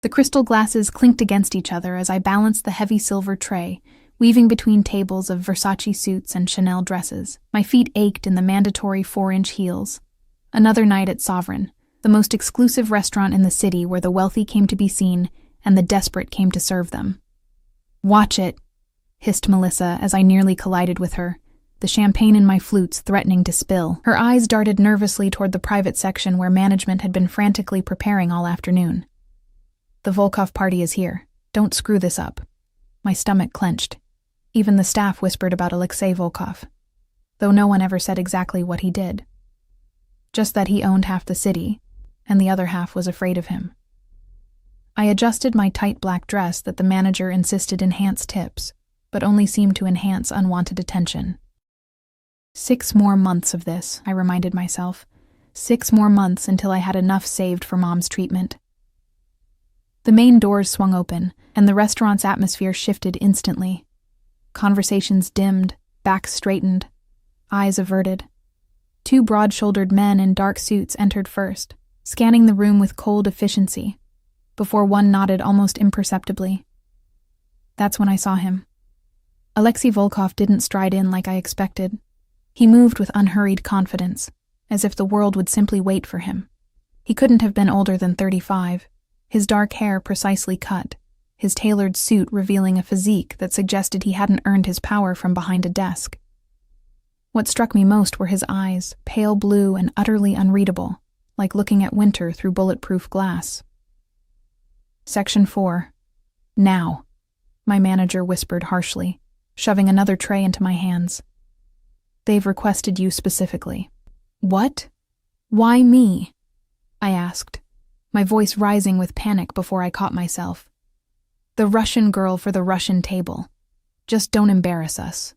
The crystal glasses clinked against each other as I balanced the heavy silver tray, weaving between tables of Versace suits and Chanel dresses. My feet ached in the mandatory 4-inch heels. Another night at Sovereign, the most exclusive restaurant in the city where the wealthy came to be seen and the desperate came to serve them. "Watch it," hissed Melissa as I nearly collided with her, the champagne in my flutes threatening to spill. Her eyes darted nervously toward the private section where management had been frantically preparing all afternoon. "The Volkov party is here. Don't screw this up." My stomach clenched. Even the staff whispered about Alexei Volkov, though no one ever said exactly what he did. Just that he owned half the city, and the other half was afraid of him. I adjusted my tight black dress that the manager insisted enhance tips, but only seemed to enhance unwanted attention. 6 more months of this, I reminded myself. 6 more months until I had enough saved for Mom's treatment. The main doors swung open, and the restaurant's atmosphere shifted instantly. Conversations dimmed, backs straightened, eyes averted. 2 broad-shouldered men in dark suits entered first, scanning the room with cold efficiency, before one nodded almost imperceptibly. That's when I saw him. Alexei Volkov didn't stride in like I expected. He moved with unhurried confidence, as if the world would simply wait for him. He couldn't have been older than 35, his dark hair precisely cut, his tailored suit revealing a physique that suggested he hadn't earned his power from behind a desk. What struck me most were his eyes, pale blue and utterly unreadable, like looking at winter through bulletproof glass. "Section 4. Now," my manager whispered harshly, shoving another tray into my hands. "They've requested you specifically." "What? Why me?" I asked, my voice rising with panic before I caught myself. "The Russian girl for the Russian table. Just don't embarrass us."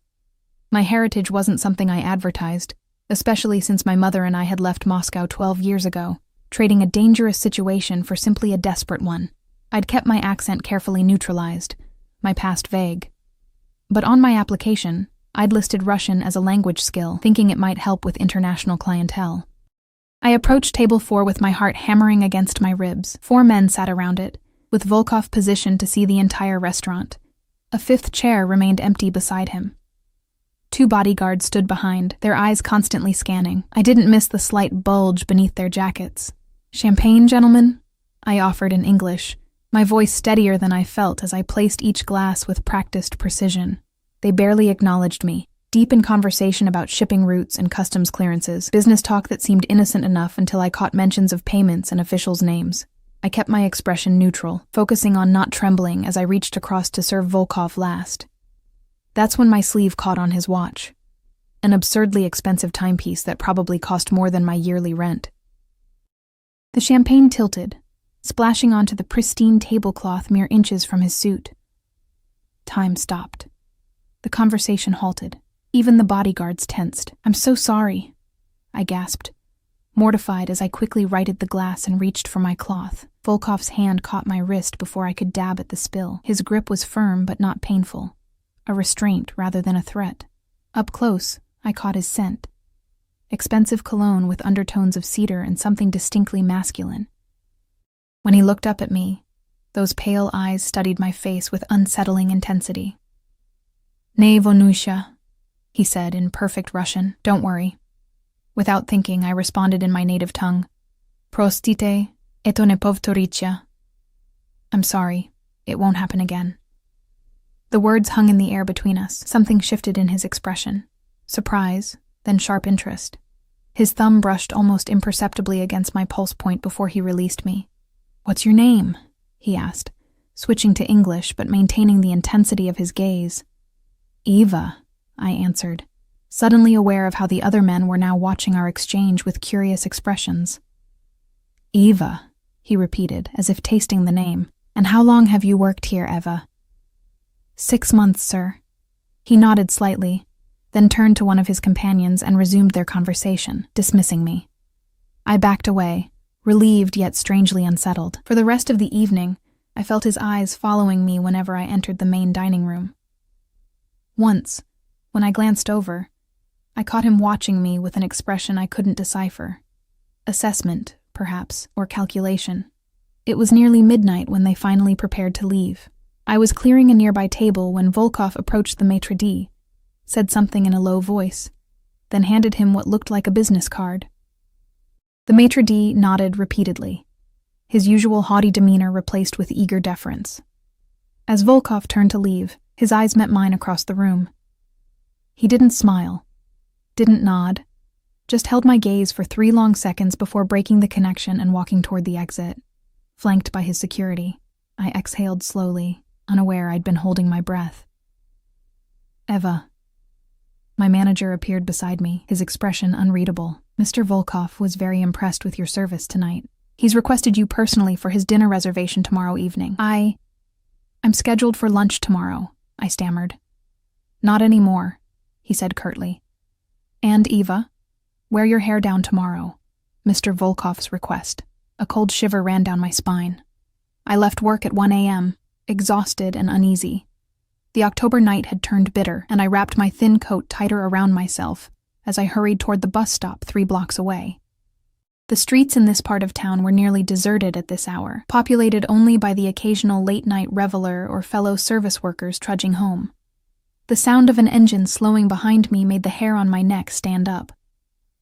My heritage wasn't something I advertised, especially since my mother and I had left Moscow 12 years ago, trading a dangerous situation for simply a desperate one. I'd kept my accent carefully neutralized, my past vague. But on my application, I'd listed Russian as a language skill, thinking it might help with international clientele. I approached table 4 with my heart hammering against my ribs. 4 men sat around it, with Volkov positioned to see the entire restaurant. A 5th chair remained empty beside him. 2 bodyguards stood behind, their eyes constantly scanning. I didn't miss the slight bulge beneath their jackets. "Champagne, gentlemen?" I offered in English, my voice steadier than I felt as I placed each glass with practiced precision. They barely acknowledged me, deep in conversation about shipping routes and customs clearances, business talk that seemed innocent enough until I caught mentions of payments and officials' names. I kept my expression neutral, focusing on not trembling as I reached across to serve Volkov last. That's when my sleeve caught on his watch, an absurdly expensive timepiece that probably cost more than my yearly rent. The champagne tilted, splashing onto the pristine tablecloth mere inches from his suit. Time stopped. The conversation halted. Even the bodyguards tensed. "I'm so sorry," I gasped, mortified as I quickly righted the glass and reached for my cloth. Volkov's hand caught my wrist before I could dab at the spill. His grip was firm but not painful, a restraint rather than a threat. Up close, I caught his scent. Expensive cologne with undertones of cedar and something distinctly masculine. When he looked up at me, those pale eyes studied my face with unsettling intensity. "Ne volnusha," he said in perfect Russian. "Don't worry." Without thinking, I responded in my native tongue. "Prostite, eto ne povtoricha." "I'm sorry, it won't happen again." The words hung in the air between us. Something shifted in his expression. Surprise, then sharp interest. His thumb brushed almost imperceptibly against my pulse point before he released me. "What's your name?" he asked, switching to English but maintaining the intensity of his gaze. "Eva," I answered, suddenly aware of how the other men were now watching our exchange with curious expressions. "Eva," he repeated, as if tasting the name. "And how long have you worked here, Eva?" 6 months, sir." He nodded slightly, then turned to one of his companions and resumed their conversation, dismissing me. I backed away, relieved yet strangely unsettled. For the rest of the evening, I felt his eyes following me whenever I entered the main dining room. Once, when I glanced over, I caught him watching me with an expression I couldn't decipher. Assessment, perhaps, or calculation. It was nearly midnight when they finally prepared to leave. I was clearing a nearby table when Volkov approached the maitre d', said something in a low voice, then handed him what looked like a business card. The maitre d' nodded repeatedly, his usual haughty demeanor replaced with eager deference. As Volkov turned to leave, his eyes met mine across the room. He didn't smile, didn't nod, just held my gaze for 3 long seconds before breaking the connection and walking toward the exit. Flanked by his security, I exhaled slowly, unaware I'd been holding my breath. Eva. My manager appeared beside me, his expression unreadable. Mr. Volkov was very impressed with your service tonight. He's requested you personally for his dinner reservation tomorrow evening. I'm scheduled for lunch tomorrow, I stammered. Not anymore, he said curtly. And Eva, wear your hair down tomorrow, Mr. Volkov's request. A cold shiver ran down my spine. I left work at 1 a.m., exhausted and uneasy. The October night had turned bitter, and I wrapped my thin coat tighter around myself as I hurried toward the bus stop 3 blocks away. The streets in this part of town were nearly deserted at this hour, populated only by the occasional late-night reveler or fellow service workers trudging home. The sound of an engine slowing behind me made the hair on my neck stand up.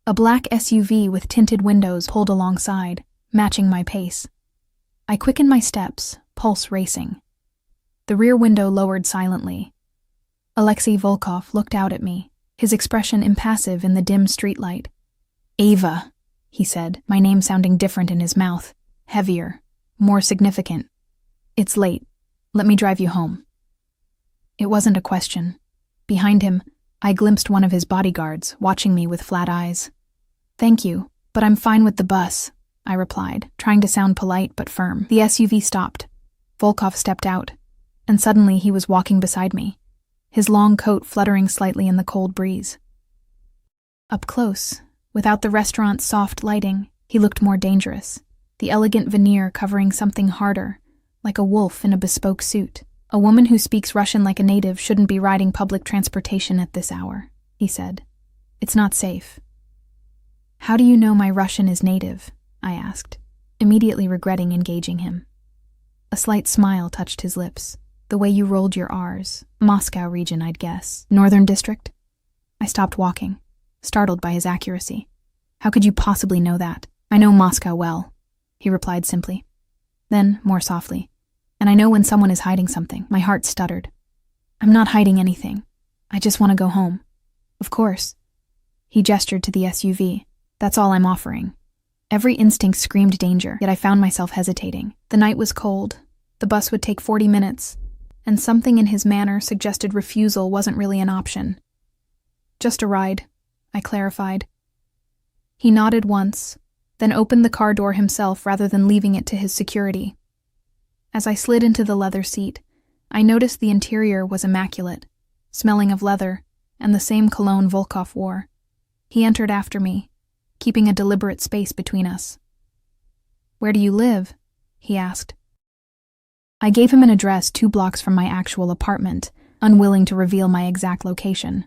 A black SUV with tinted windows pulled alongside, matching my pace. I quickened my steps, pulse racing. The rear window lowered silently. Alexei Volkov looked out at me, his expression impassive in the dim streetlight. Ava, he said, my name sounding different in his mouth, heavier, more significant. It's late. Let me drive you home. It wasn't a question. Behind him, I glimpsed one of his bodyguards, watching me with flat eyes. Thank you, but I'm fine with the bus, I replied, trying to sound polite but firm. The SUV stopped. Volkov stepped out, and suddenly he was walking beside me, his long coat fluttering slightly in the cold breeze. Up close, without the restaurant's soft lighting, he looked more dangerous, the elegant veneer covering something harder, like a wolf in a bespoke suit. A woman who speaks Russian like a native shouldn't be riding public transportation at this hour, he said. It's not safe. How do you know my Russian is native? I asked, immediately regretting engaging him. A slight smile touched his lips. The way you rolled your R's. Moscow region, I'd guess. Northern district? I stopped walking, startled by his accuracy. How could you possibly know that? I know Moscow well, he replied simply. Then, more softly, and I know when someone is hiding something. My heart stuttered. I'm not hiding anything. I just want to go home. Of course. He gestured to the SUV. That's all I'm offering. Every instinct screamed danger, yet I found myself hesitating. The night was cold. The bus would take 40 minutes, and something in his manner suggested refusal wasn't really an option. Just a ride, I clarified. He nodded once, then opened the car door himself rather than leaving it to his security. As I slid into the leather seat, I noticed the interior was immaculate, smelling of leather and the same cologne Volkov wore. He entered after me, keeping a deliberate space between us. Where do you live? He asked. I gave him an address 2 blocks from my actual apartment, unwilling to reveal my exact location.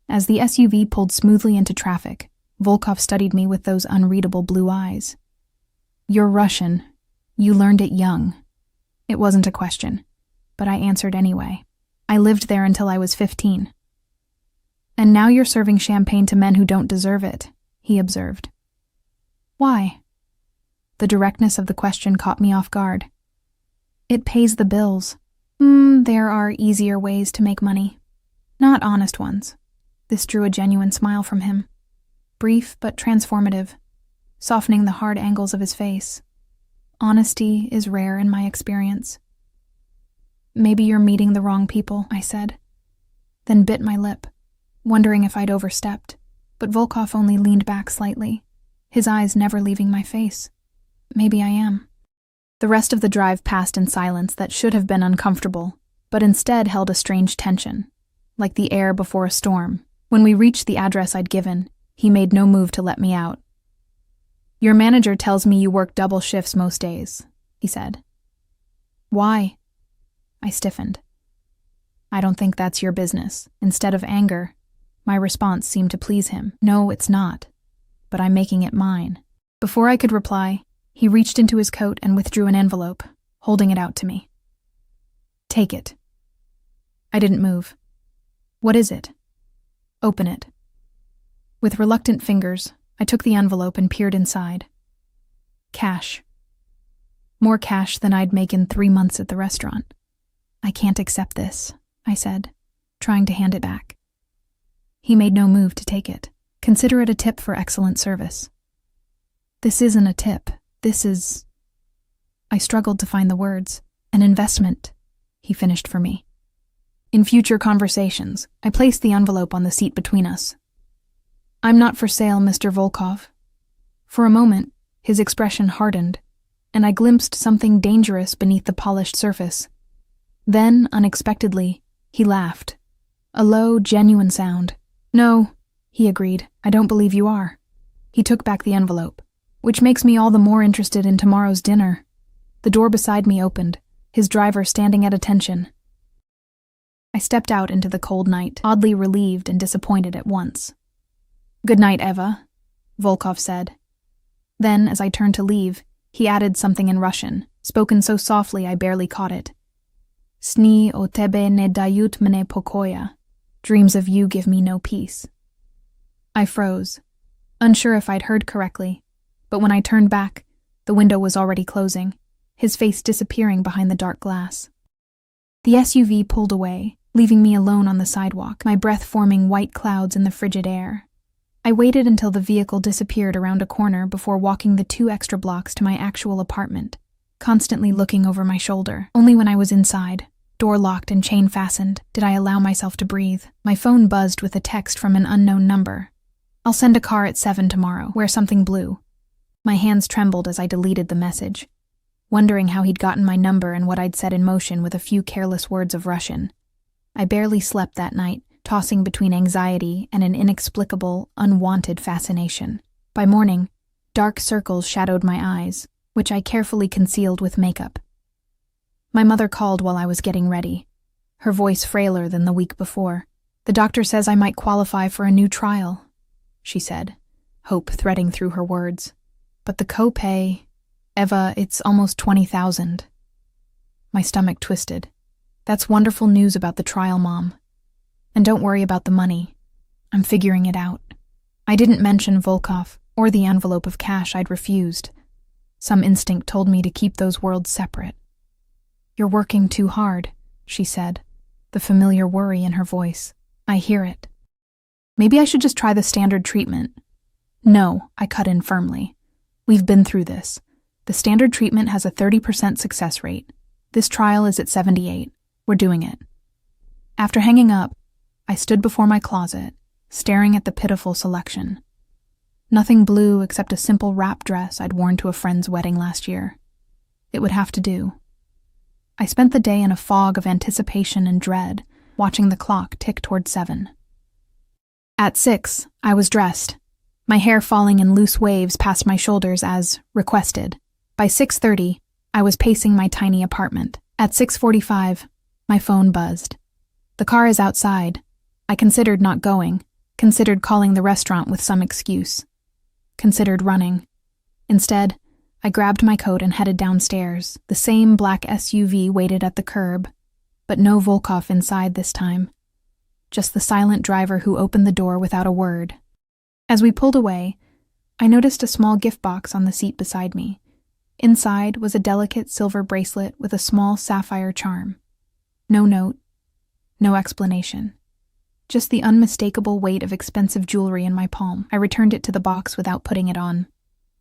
As the SUV pulled smoothly into traffic, Volkov studied me with those unreadable blue eyes. You're Russian. You learned it young. It wasn't a question, but I answered anyway. I lived there until I was 15. And now you're serving champagne to men who don't deserve it, he observed. Why? The directness of the question caught me off guard. It pays the bills. There are easier ways to make money. Not honest ones. This drew a genuine smile from him. Brief but transformative, softening the hard angles of his face. Honesty is rare in my experience. Maybe you're meeting the wrong people, I said, then bit my lip, wondering if I'd overstepped. But Volkov only leaned back slightly, his eyes never leaving my face. Maybe I am. The rest of the drive passed in silence that should have been uncomfortable, but instead held a strange tension, like the air before a storm. When we reached the address I'd given, he made no move to let me out. Your manager tells me you work double shifts most days, he said. Why? I stiffened. I don't think that's your business. Instead of anger, my response seemed to please him. No, it's not, but I'm making it mine. Before I could reply, He reached into his coat and withdrew an envelope, holding it out to me. "Take it." I didn't move. "What is it?" "Open it." With reluctant fingers, I took the envelope and peered inside. Cash. More cash than I'd make in 3 months at the restaurant. "I can't accept this," I said, trying to hand it back. He made no move to take it. "Consider it a tip for excellent service." "This isn't a tip. This is—" I struggled to find the words. "An investment," he finished for me. In future conversations, I placed the envelope on the seat between us. "I'm not for sale, Mr. Volkov." For a moment, his expression hardened, and I glimpsed something dangerous beneath the polished surface. Then, unexpectedly, he laughed. A low, genuine sound. "No," he agreed, "I don't believe you are." He took back the envelope, which makes me all the more interested in tomorrow's dinner. The door beside me opened, his driver standing at attention. I stepped out into the cold night, oddly relieved and disappointed at once. "Good night, Eva," Volkov said. Then, as I turned to leave, he added something in Russian, spoken so softly I barely caught it. "Sni o tebe ne dayut mne pokoya." Dreams of you give me no peace. I froze, unsure if I'd heard correctly, but when I turned back, the window was already closing, his face disappearing behind the dark glass. The SUV pulled away, leaving me alone on the sidewalk, my breath forming white clouds in the frigid air. I waited until the vehicle disappeared around a corner before walking the 2 extra blocks to my actual apartment, constantly looking over my shoulder. Only when I was inside, door locked and chain fastened, did I allow myself to breathe. My phone buzzed with a text from an unknown number. "I'll send a car at 7 tomorrow. Wear something blue." My hands trembled as I deleted the message, wondering how he'd gotten my number and what I'd set in motion with a few careless words of Russian. I barely slept that night, tossing between anxiety and an inexplicable, unwanted fascination. By morning, dark circles shadowed my eyes, which I carefully concealed with makeup. My mother called while I was getting ready, her voice frailer than the week before. "The doctor says I might qualify for a new trial," she said, hope threading through her words. "But the copay, Eva, it's almost 20,000. My stomach twisted. "That's wonderful news about the trial, Mom. And don't worry about the money. I'm figuring it out." I didn't mention Volkov or the envelope of cash I'd refused. Some instinct told me to keep those worlds separate. "You're working too hard," she said, the familiar worry in her voice. "I hear it." "Maybe I should just try the standard treatment." "No," I cut in firmly. "We've been through this. The standard treatment has a 30% success rate. This trial is at 78. We're doing it." After hanging up, I stood before my closet, staring at the pitiful selection. Nothing blue except a simple wrap dress I'd worn to a friend's wedding last year. It would have to do. I spent the day in a fog of anticipation and dread, watching the clock tick toward 7. At 6, I was dressed, my hair falling in loose waves past my shoulders as requested. By 6:30, I was pacing my tiny apartment. At 6:45, my phone buzzed. "The car is outside." I considered not going, considered calling the restaurant with some excuse, considered running. Instead, I grabbed my coat and headed downstairs. The same black SUV waited at the curb, but no Volkov inside this time. Just the silent driver who opened the door without a word. As we pulled away, I noticed a small gift box on the seat beside me. Inside was a delicate silver bracelet with a small sapphire charm. No note, no explanation. Just the unmistakable weight of expensive jewelry in my palm. I returned it to the box without putting it on.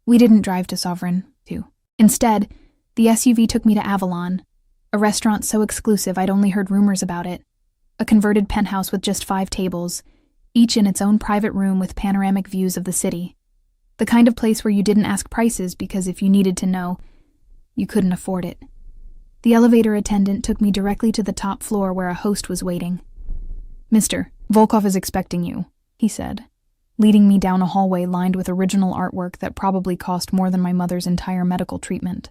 We didn't drive to Sovereign, too. Instead, the SUV took me to Avalon, a restaurant so exclusive I'd only heard rumors about it. A converted penthouse with just 5 tables, each in its own private room with panoramic views of the city. The kind of place where you didn't ask prices because if you needed to know, you couldn't afford it. The elevator attendant took me directly to the top floor where a host was waiting. "Mr. Volkov is expecting you," he said, leading me down a hallway lined with original artwork that probably cost more than my mother's entire medical treatment.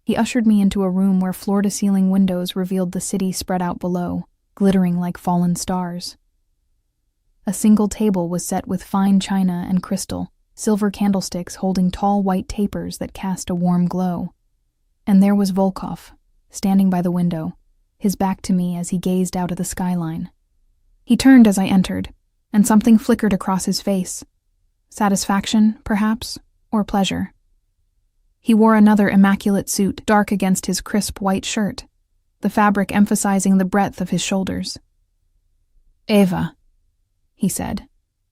He ushered me into a room where floor-to-ceiling windows revealed the city spread out below, glittering like fallen stars. A single table was set with fine china and crystal, silver candlesticks holding tall white tapers that cast a warm glow. And there was Volkov, standing by the window, his back to me as he gazed out at the skyline. He turned as I entered, and something flickered across his face. Satisfaction, perhaps, or pleasure. He wore another immaculate suit, dark against his crisp white shirt, the fabric emphasizing the breadth of his shoulders. "Eva," he said,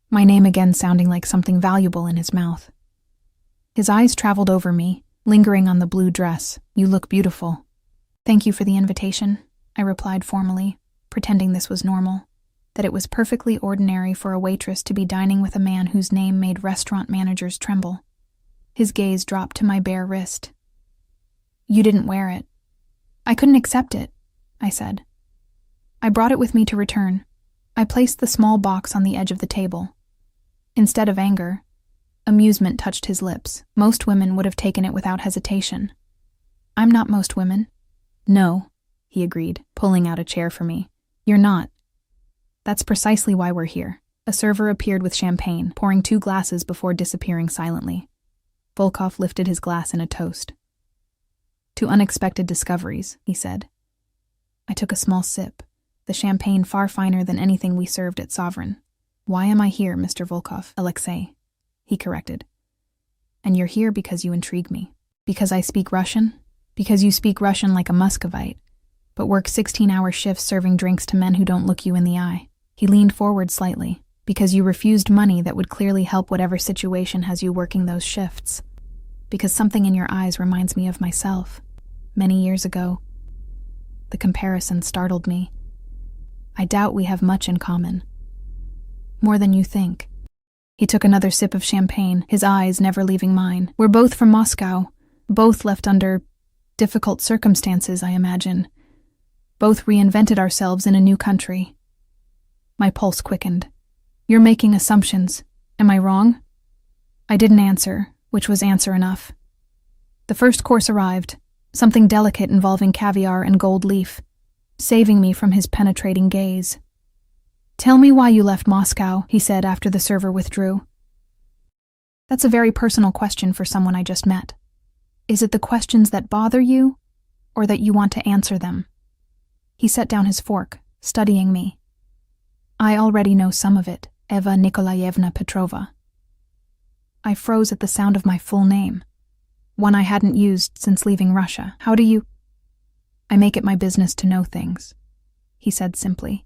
my name again sounding like something valuable in his mouth. His eyes traveled over me, lingering on the blue dress. "You look beautiful." "Thank you for the invitation," I replied formally, pretending this was normal, that it was perfectly ordinary for a waitress to be dining with a man whose name made restaurant managers tremble. His gaze dropped to my bare wrist. "You didn't wear it." "I couldn't accept it," I said. I brought it with me to return. I placed the small box on the edge of the table. Instead of anger, amusement touched his lips. Most women would have taken it without hesitation. "I'm not most women." "No," he agreed, pulling out a chair for me. "You're not. That's precisely why we're here." A server appeared with champagne, pouring 2 glasses before disappearing silently. Volkov lifted his glass in a toast. "To unexpected discoveries," he said. I took a small sip, the champagne far finer than anything we served at Sovereign. "Why am I here, Mr. Volkov?" "Alexei," he corrected. "And you're here because you intrigue me. Because I speak Russian? Because you speak Russian like a Muscovite, but work 16-hour shifts serving drinks to men who don't look you in the eye." He leaned forward slightly. "Because you refused money that would clearly help whatever situation has you working those shifts. Because something in your eyes reminds me of myself, many years ago." The comparison startled me. "I doubt we have much in common." "More than you think." He took another sip of champagne, his eyes never leaving mine. "We're both from Moscow, both left under difficult circumstances, I imagine. Both reinvented ourselves in a new country." My pulse quickened. "You're making assumptions. Am I wrong?" I didn't answer, which was answer enough. The first course arrived, something delicate involving caviar and gold leaf, saving me from his penetrating gaze. "Tell me why you left Moscow," he said after the server withdrew. "That's a very personal question for someone I just met. Is it the questions that bother you, or that you want to answer them?" He set down his fork, studying me. "I already know some of it, Eva Nikolaevna Petrova." I froze at the sound of my full name, one I hadn't used since leaving Russia. "How do you—" "I make it my business to know things," he said simply.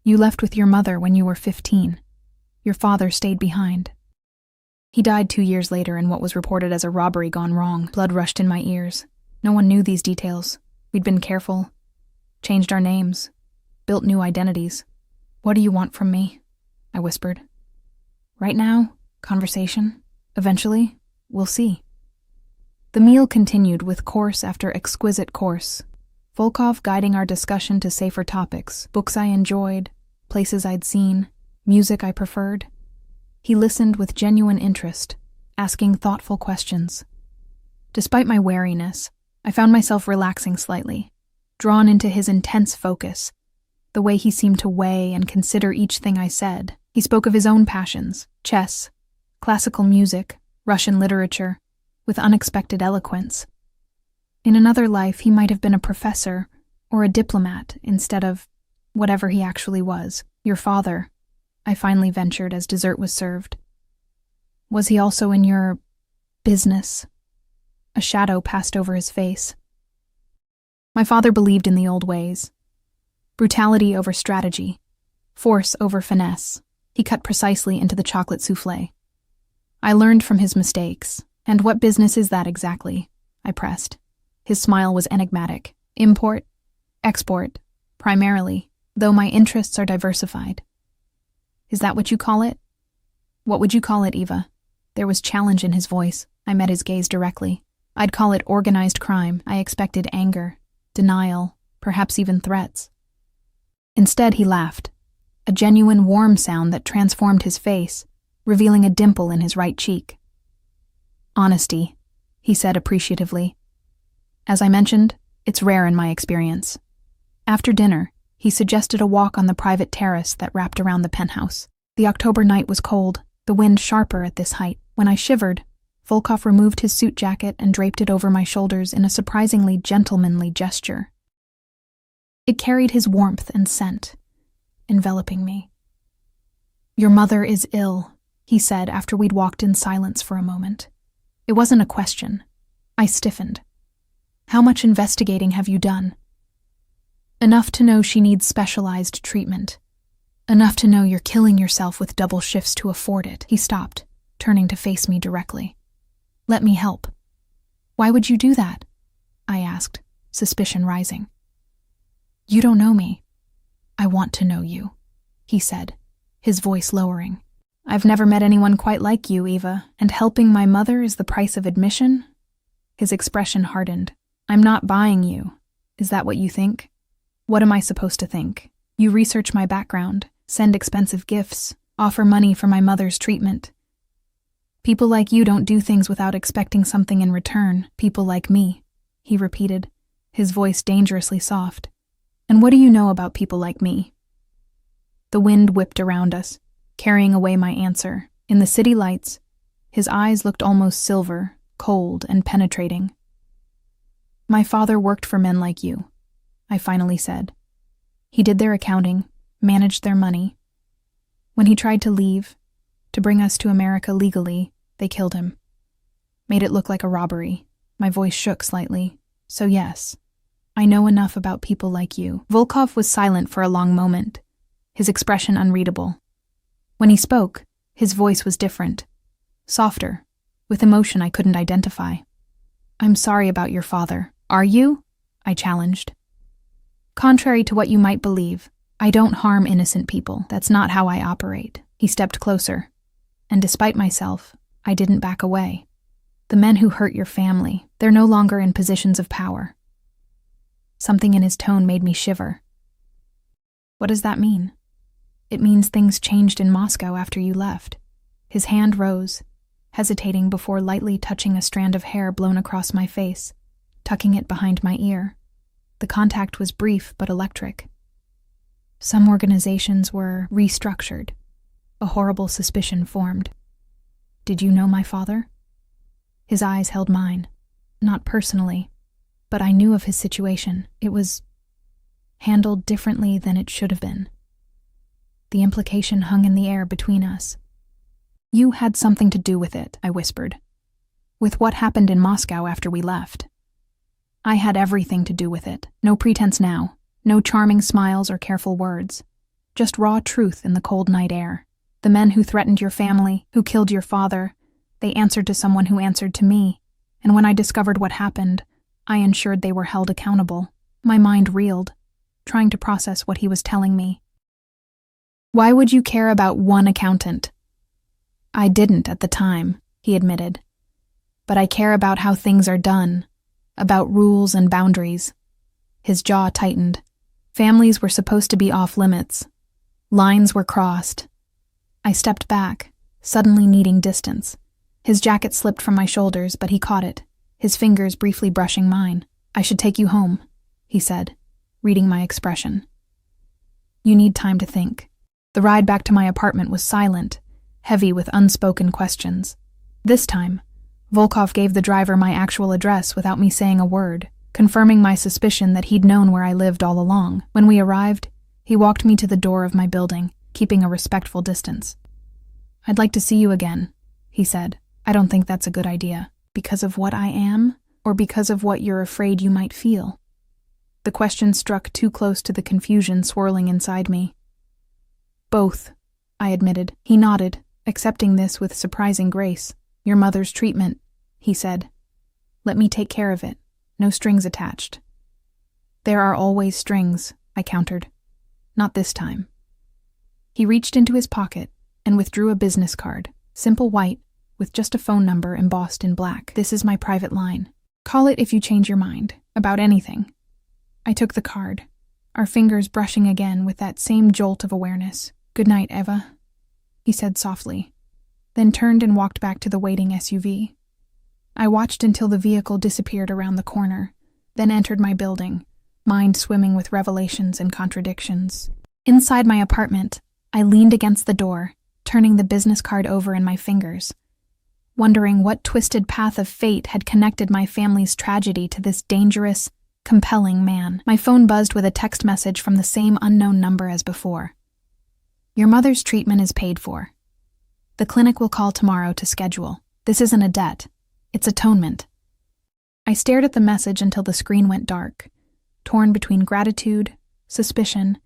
"You left with your mother when you were 15. Your father stayed behind. He died 2 years later in what was reported as a robbery gone wrong." Blood rushed in my ears. No one knew these details. We'd been careful, changed our names, built new identities. "What do you want from me?" I whispered. "Right now, conversation. Eventually, we'll see." The meal continued with course after exquisite course, Volkov guiding our discussion to safer topics, books I enjoyed, places I'd seen, music I preferred. He listened with genuine interest, asking thoughtful questions. Despite my wariness, I found myself relaxing slightly, drawn into his intense focus, the way he seemed to weigh and consider each thing I said. He spoke of his own passions, chess, classical music, Russian literature, with unexpected eloquence. In another life, he might have been a professor or a diplomat instead of whatever he actually was. "Your father," I finally ventured as dessert was served. "Was he also in your business?" A shadow passed over his face. My father believed in the old ways. Brutality over strategy, force over finesse. He cut precisely into the chocolate soufflé. "I learned from his mistakes. And what business is that exactly?" I pressed. His smile was enigmatic. "Import, export, primarily, though my interests are diversified." "Is that what you call it?" "What would you call it, Eva?" There was challenge in his voice. I met his gaze directly. "I'd call it organized crime." I expected anger, denial, perhaps even threats. Instead, he laughed, a genuine warm sound that transformed his face, revealing a dimple in his right cheek. "Honesty," he said appreciatively. "As I mentioned, it's rare in my experience." After dinner, he suggested a walk on the private terrace that wrapped around the penthouse. The October night was cold, the wind sharper at this height. When I shivered, Volkov removed his suit jacket and draped it over my shoulders in a surprisingly gentlemanly gesture. It carried his warmth and scent, enveloping me. "Your mother is ill," he said after we'd walked in silence for a moment. It wasn't a question. I stiffened. "How much investigating have you done?" "Enough to know she needs specialized treatment. Enough to know you're killing yourself with double shifts to afford it." He stopped, turning to face me directly. "Let me help." "Why would you do that?" I asked, suspicion rising. "You don't know me. I want to know you," he said, his voice lowering. "I've never met anyone quite like you, Eva, and helping my mother is the price of admission?" His expression hardened. "I'm not buying you. Is that what you think?" "What am I supposed to think? You research my background, send expensive gifts, offer money for my mother's treatment. People like you don't do things without expecting something in return. People like me," he repeated, his voice dangerously soft. "And what do you know about people like me?" The wind whipped around us, carrying away my answer. In the city lights, his eyes looked almost silver, cold and penetrating. "My father worked for men like you," I finally said. "He did their accounting, managed their money. When he tried to leave, to bring us to America legally, they killed him. Made it look like a robbery." My voice shook slightly. "So yes, I know enough about people like you." Volkov was silent for a long moment, his expression unreadable. When he spoke, his voice was different, softer, with emotion I couldn't identify. "I'm sorry about your father." "Are you?" I challenged. "Contrary to what you might believe, I don't harm innocent people. That's not how I operate." He stepped closer, and despite myself, I didn't back away. "The men who hurt your family, they're no longer in positions of power." Something in his tone made me shiver. "What does that mean?" "It means things changed in Moscow after you left." His hand rose, hesitating before lightly touching a strand of hair blown across my face, tucking it behind my ear. The contact was brief but electric. Some organizations were restructured. A horrible suspicion formed. "Did you know my father?" His eyes held mine. "Not personally, but I knew of his situation. It was handled differently than it should have been." The implication hung in the air between us. "You had something to do with it," I whispered. "With what happened in Moscow after we left." "I had everything to do with it. No pretense now. No charming smiles or careful words. Just raw truth in the cold night air. The men who threatened your family, who killed your father, they answered to someone who answered to me. And when I discovered what happened, I ensured they were held accountable." My mind reeled, trying to process what he was telling me. "Why would you care about one accountant?" "I didn't at the time," he admitted. "But I care about how things are done, about rules and boundaries." His jaw tightened. Families were supposed to be off limits. Lines were crossed. I stepped back, suddenly needing distance. His jacket slipped from my shoulders, but he caught it, his fingers briefly brushing mine. "I should take you home," he said, reading my expression. "You need time to think." The ride back to my apartment was silent, heavy with unspoken questions. This time, Volkov gave the driver my actual address without me saying a word, confirming my suspicion that he'd known where I lived all along. When we arrived, he walked me to the door of my building, keeping a respectful distance. "I'd like to see you again," he said. "I don't think that's a good idea." "Because of what I am, or because of what you're afraid you might feel?" The question struck too close to the confusion swirling inside me. "Both," I admitted. He nodded, accepting this with surprising grace. "Your mother's treatment," he said. "Let me take care of it. No strings attached." "There are always strings," I countered. "Not this time." He reached into his pocket and withdrew a business card, simple white, with just a phone number embossed in black. "This is my private line. Call it if you change your mind, about anything." I took the card, our fingers brushing again with that same jolt of awareness. "Good night, Eva," he said softly, then turned and walked back to the waiting SUV. I watched until the vehicle disappeared around the corner, then entered my building, mind swimming with revelations and contradictions. Inside my apartment, I leaned against the door, turning the business card over in my fingers, wondering what twisted path of fate had connected my family's tragedy to this dangerous, compelling man. My phone buzzed with a text message from the same unknown number as before. Your mother's treatment is paid for. The clinic will call tomorrow to schedule. This isn't a debt. It's atonement. I stared at the message until the screen went dark, torn between gratitude, suspicion,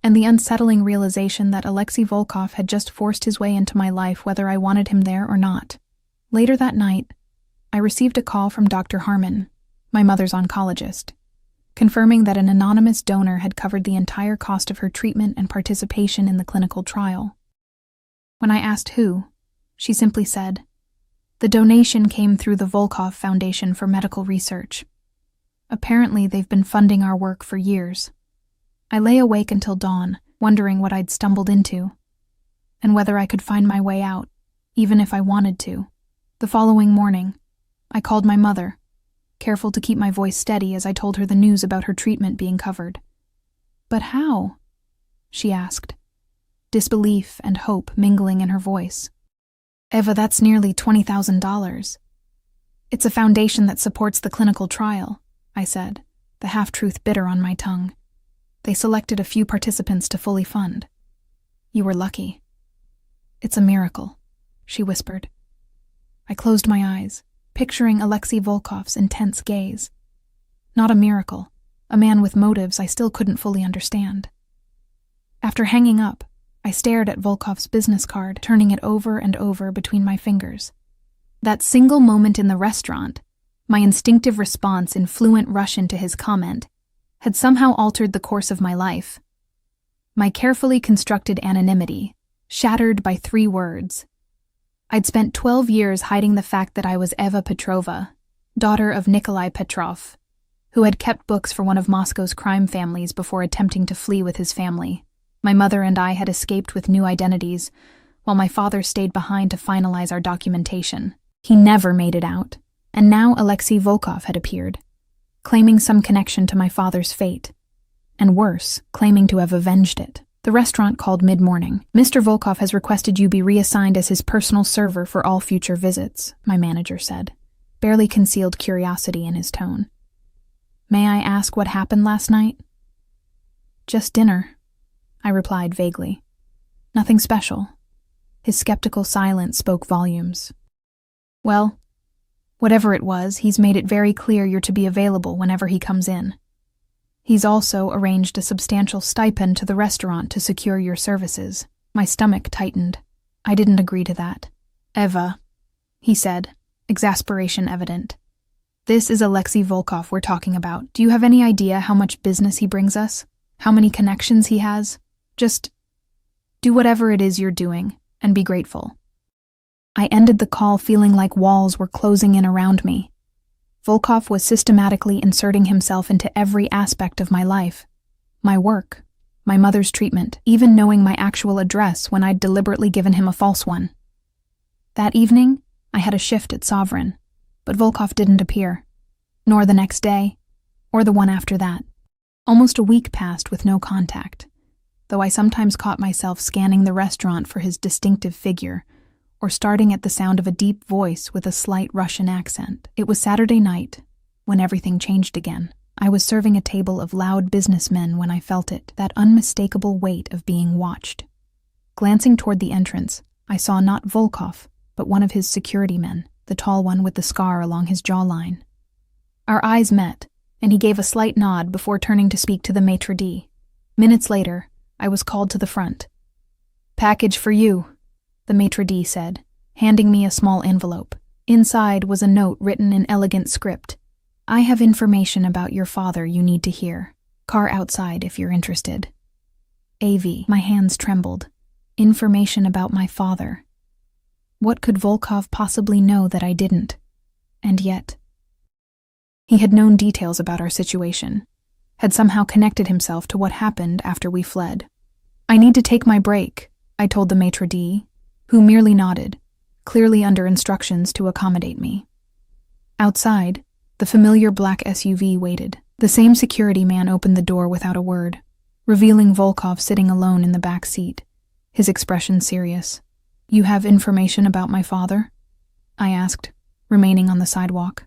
and the unsettling realization that Alexei Volkov had just forced his way into my life whether I wanted him there or not. Later that night, I received a call from Dr. Harmon, my mother's oncologist, confirming that an anonymous donor had covered the entire cost of her treatment and participation in the clinical trial. When I asked who, she simply said, "The donation came through the Volkov Foundation for Medical Research. Apparently, they've been funding our work for years." I lay awake until dawn, wondering what I'd stumbled into, and whether I could find my way out, even if I wanted to. The following morning, I called my mother, careful to keep my voice steady as I told her the news about her treatment being covered. "But how?" she asked, disbelief and hope mingling in her voice. "Eva, that's nearly $20,000. It's a foundation that supports the clinical trial," I said, the half-truth bitter on my tongue. "They selected a few participants to fully fund. You were lucky." "It's a miracle," she whispered. I closed my eyes, picturing Alexei Volkov's intense gaze. Not a miracle, a man with motives I still couldn't fully understand. After hanging up, I stared at Volkov's business card, turning it over and over between my fingers. That single moment in the restaurant, my instinctive response in fluent Russian to his comment, had somehow altered the course of my life. My carefully constructed anonymity, shattered by 3 words. I'd spent 12 years hiding the fact that I was Eva Petrova, daughter of Nikolai Petrov, who had kept books for one of Moscow's crime families before attempting to flee with his family. My mother and I had escaped with new identities, while my father stayed behind to finalize our documentation. He never made it out, and now Alexei Volkov had appeared, claiming some connection to my father's fate, and worse, claiming to have avenged it. The restaurant called mid-morning. "Mr. Volkov has requested you be reassigned as his personal server for all future visits," my manager said, barely concealed curiosity in his tone. "May I ask what happened last night?" "Just dinner," I replied vaguely. "Nothing special." His skeptical silence spoke volumes. "Well, whatever it was, he's made it very clear you're to be available whenever he comes in. He's also arranged a substantial stipend to the restaurant to secure your services." My stomach tightened. I didn't agree to that. "Eva," he said, exasperation evident. "This is Alexei Volkov we're talking about. Do you have any idea how much business he brings us? How many connections he has? Just do whatever it is you're doing, and be grateful." I ended the call feeling like walls were closing in around me. Volkov was systematically inserting himself into every aspect of my life. My work, my mother's treatment, even knowing my actual address when I'd deliberately given him a false one. That evening, I had a shift at Sovereign, but Volkov didn't appear, nor the next day, or the one after that. Almost a week passed with no contact, though I sometimes caught myself scanning the restaurant for his distinctive figure, or starting at the sound of a deep voice with a slight Russian accent. It was Saturday night, when everything changed again. I was serving a table of loud businessmen when I felt it, that unmistakable weight of being watched. Glancing toward the entrance, I saw not Volkov, but one of his security men, the tall one with the scar along his jawline. Our eyes met, and he gave a slight nod before turning to speak to the maitre d'. Minutes later, I was called to the front. "Package for you," the maitre d' said, handing me a small envelope. Inside was a note written in elegant script. "I have information about your father you need to hear. Car outside if you're interested." AV. My hands trembled. Information about my father. What could Volkov possibly know that I didn't? And yet, he had known details about our situation, had somehow connected himself to what happened after we fled. "I need to take my break," I told the maitre d', who merely nodded, clearly under instructions to accommodate me. Outside, the familiar black SUV waited. The same security man opened the door without a word, revealing Volkov sitting alone in the back seat, his expression serious. You have information about my father? I asked, remaining on the sidewalk.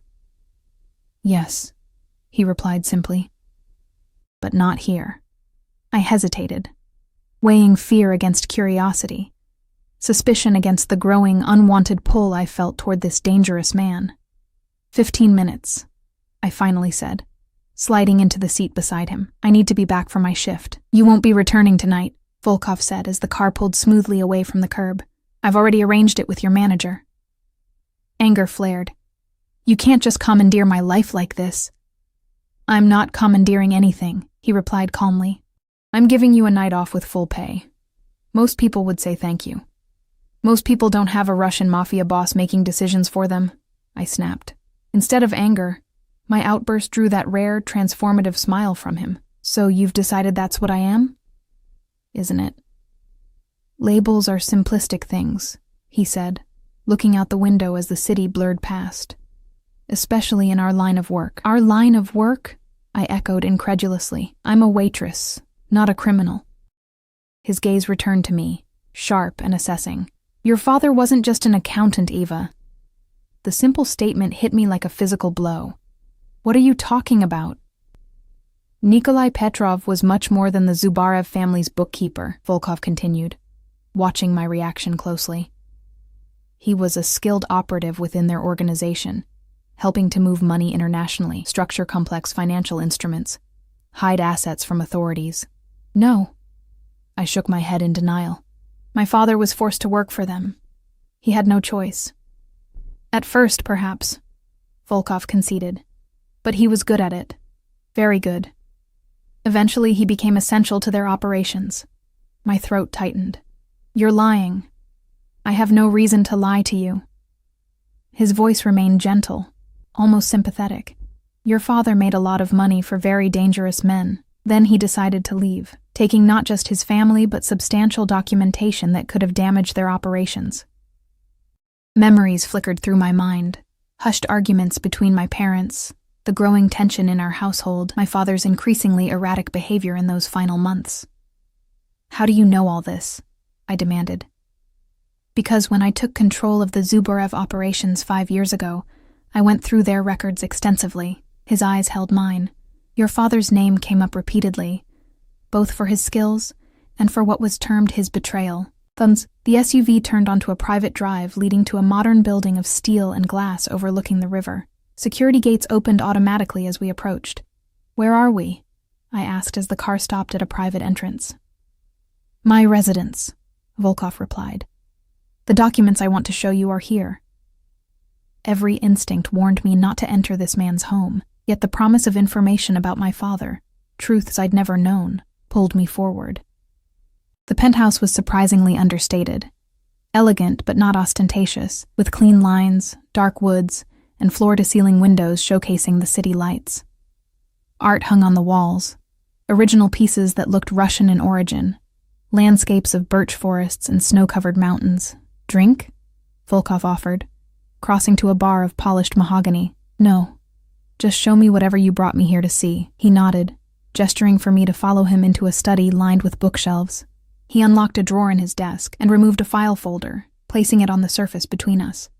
Yes, he replied simply. But not here. I hesitated, weighing fear against curiosity, suspicion against the growing, unwanted pull I felt toward this dangerous man. 15 minutes, I finally said, sliding into the seat beside him. I need to be back for my shift. You won't be returning tonight, Volkov said as the car pulled smoothly away from the curb. I've already arranged it with your manager. Anger flared. You can't just commandeer my life like this. I'm not commandeering anything, he replied calmly. I'm giving you a night off with full pay. Most people would say thank you. Most people don't have a Russian mafia boss making decisions for them, I snapped. Instead of anger, my outburst drew that rare, transformative smile from him. So you've decided that's what I am? Isn't it? Labels are simplistic things, he said, looking out the window as the city blurred past. Especially in our line of work. Our line of work? I echoed incredulously. I'm a waitress, not a criminal. His gaze returned to me, sharp and assessing. Your father wasn't just an accountant, Eva. The simple statement hit me like a physical blow. What are you talking about? Nikolai Petrov was much more than the Zubarev family's bookkeeper, Volkov continued, watching my reaction closely. He was a skilled operative within their organization, helping to move money internationally, structure complex financial instruments, hide assets from authorities. No. I shook my head in denial. My father was forced to work for them. He had no choice. At first, perhaps, Volkov conceded, but he was good at it. Very good. Eventually, he became essential to their operations. My throat tightened. You're lying. I have no reason to lie to you. His voice remained gentle, almost sympathetic. Your father made a lot of money for very dangerous men. Then he decided to leave, taking not just his family but substantial documentation that could have damaged their operations. Memories flickered through my mind, hushed arguments between my parents, the growing tension in our household, my father's increasingly erratic behavior in those final months. How do you know all this? I demanded. Because when I took control of the Zubarev operations 5 years ago, I went through their records extensively. His eyes held mine. Your father's name came up repeatedly, both for his skills and for what was termed his betrayal. The SUV turned onto a private drive leading to a modern building of steel and glass overlooking the river. Security gates opened automatically as we approached. Where are we? I asked as the car stopped at a private entrance. My residence, Volkov replied. The documents I want to show you are here. Every instinct warned me not to enter this man's home, yet the promise of information about my father, truths I'd never known, pulled me forward. The penthouse was surprisingly understated. Elegant but not ostentatious, with clean lines, dark woods, and floor-to-ceiling windows showcasing the city lights. Art hung on the walls, original pieces that looked Russian in origin, landscapes of birch forests and snow-covered mountains. Drink? Volkov offered, crossing to a bar of polished mahogany. No, just show me whatever you brought me here to see. He nodded, gesturing for me to follow him into a study lined with bookshelves. He unlocked a drawer in his desk and removed a file folder, placing it on the surface between us.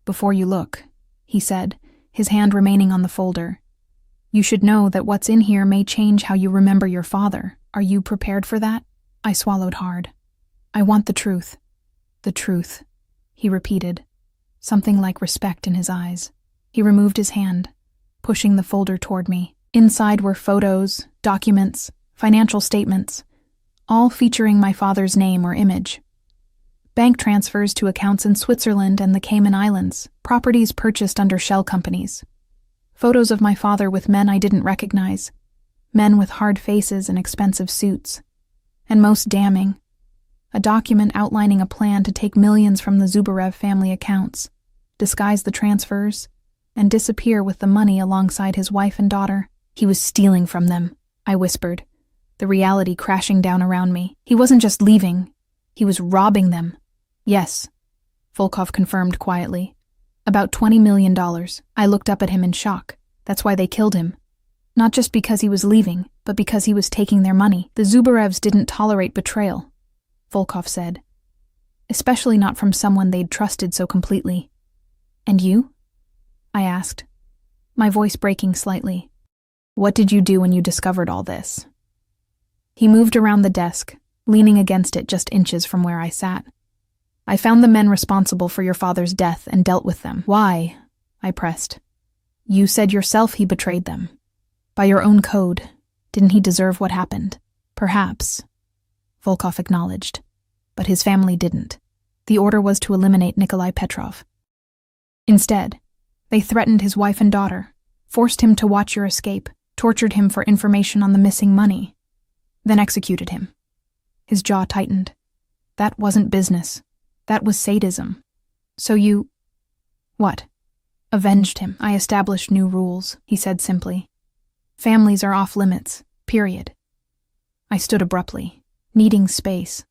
Before you look, he said, his hand remaining on the folder, you should know that what's in here may change how you remember your father. Are you prepared for that? I swallowed hard. I want the truth. The truth, he repeated, something like respect in his eyes. He removed his hand, pushing the folder toward me. Inside were photos, documents, financial statements, all featuring my father's name or image. Bank transfers to accounts in Switzerland and the Cayman Islands, properties purchased under shell companies. Photos of my father with men I didn't recognize, men with hard faces and expensive suits. And most damning, a document outlining a plan to take millions from the Zubarev family accounts, disguise the transfers, and disappear with the money alongside his wife and daughter. He was stealing from them, I whispered, the reality crashing down around me. He wasn't just leaving, he was robbing them. Yes, Volkov confirmed quietly. About $20 million. I looked up at him in shock. That's why they killed him. Not just because he was leaving, but because he was taking their money. The Zubarevs didn't tolerate betrayal, Volkov said. especially not from someone they'd trusted so completely. "And you?" I asked, my voice breaking slightly. "What did you do when you discovered all this?" He moved around the desk, leaning against it just inches from where I sat. "I found the men responsible for your father's death and dealt with them." "Why?" I pressed. "You said yourself he betrayed them. By your own code, didn't he deserve what happened?" "Perhaps," Volkov acknowledged, "but his family didn't. The order was to eliminate Nikolai Petrov. Instead, they threatened his wife and daughter, forced him to watch your escape, tortured him for information on the missing money, then executed him." His jaw tightened. "That wasn't business. That was sadism. So you—" "What?" "Avenged him. I established new rules," he said simply. "Families are off limits, period." I stood abruptly, needing space,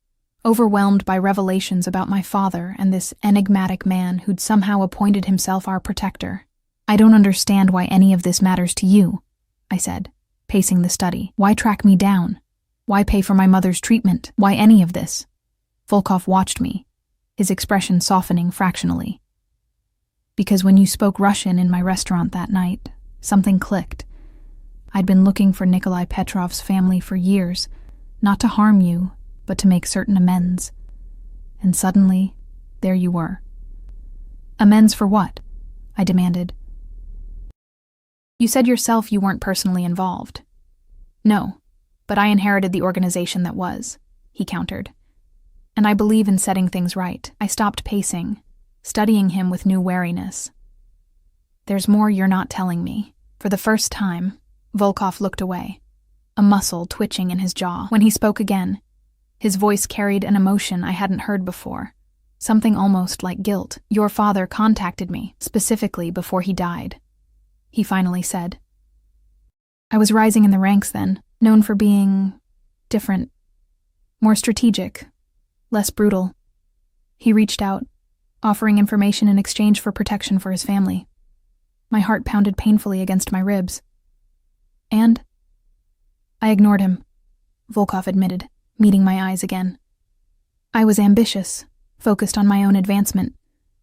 overwhelmed by revelations about my father and this enigmatic man who'd somehow appointed himself our protector. "I don't understand why any of this matters to you," I said, pacing the study. "Why track me down? Why pay for my mother's treatment? Why any of this?" Volkov watched me, his expression softening fractionally. "Because when you spoke Russian in my restaurant that night, something clicked. I'd been looking for Nikolai Petrov's family for years, not to harm you, but to make certain amends. And suddenly, there you were." "Amends for what?" I demanded. "You said yourself you weren't personally involved." "No, but I inherited the organization that was," he countered. "And I believe in setting things right." I stopped pacing, studying him with new wariness. "There's more you're not telling me." For the first time, Volkov looked away, a muscle twitching in his jaw. When he spoke again, his voice carried an emotion I hadn't heard before, something almost like guilt. "Your father contacted me, specifically before he died," he finally said. "I was rising in the ranks then, known for being different, more strategic, less brutal. He reached out, offering information in exchange for protection for his family." My heart pounded painfully against my ribs. "And?" "I ignored him," Volkov admitted, meeting my eyes again. "I was ambitious, focused on my own advancement.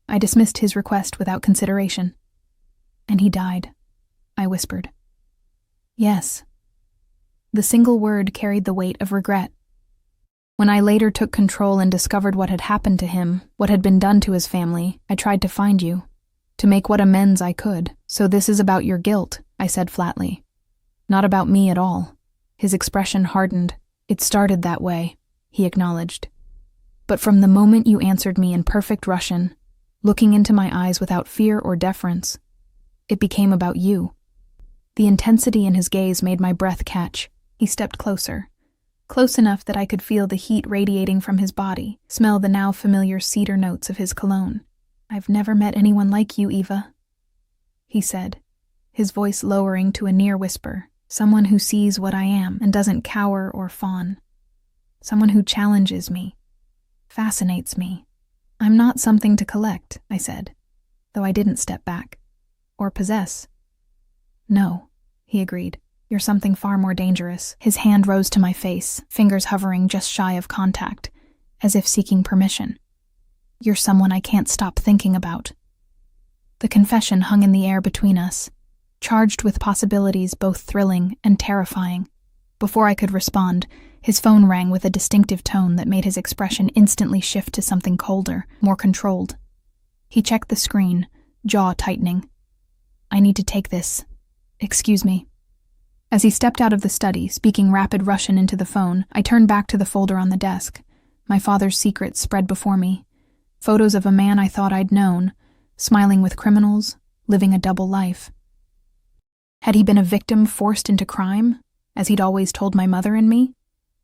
I dismissed his request without consideration." "And he died," I whispered. "Yes." The single word carried the weight of regret. When I later took control and discovered what had happened to him, what had been done to his family, I tried to find you, to make what amends I could. "So this is about your guilt," I said flatly. "Not about me at all." His expression hardened. "It started that way," he acknowledged. "But from the moment you answered me in perfect Russian, looking into my eyes without fear or deference, it became about you." The intensity in his gaze made my breath catch. He stepped closer, close enough that I could feel the heat radiating from his body, smell the now familiar cedar notes of his cologne. "I've never met anyone like you, Eva," he said, his voice lowering to a near whisper. "Someone who sees what I am and doesn't cower or fawn. Someone who challenges me, fascinates me." "I'm not something to collect," I said, though I didn't step back. "Or possess." "No," he agreed. "You're something far more dangerous." His hand rose to my face, fingers hovering just shy of contact, as if seeking permission. "You're someone I can't stop thinking about." The confession hung in the air between us, charged with possibilities both thrilling and terrifying. Before I could respond, his phone rang with a distinctive tone that made his expression instantly shift to something colder, more controlled. He checked the screen, jaw tightening. "I need to take this. Excuse me." As he stepped out of the study, speaking rapid Russian into the phone, I turned back to the folder on the desk. My father's secrets spread before me. Photos of a man I thought I'd known, smiling with criminals, living a double life. Had he been a victim forced into crime, as he'd always told my mother and me?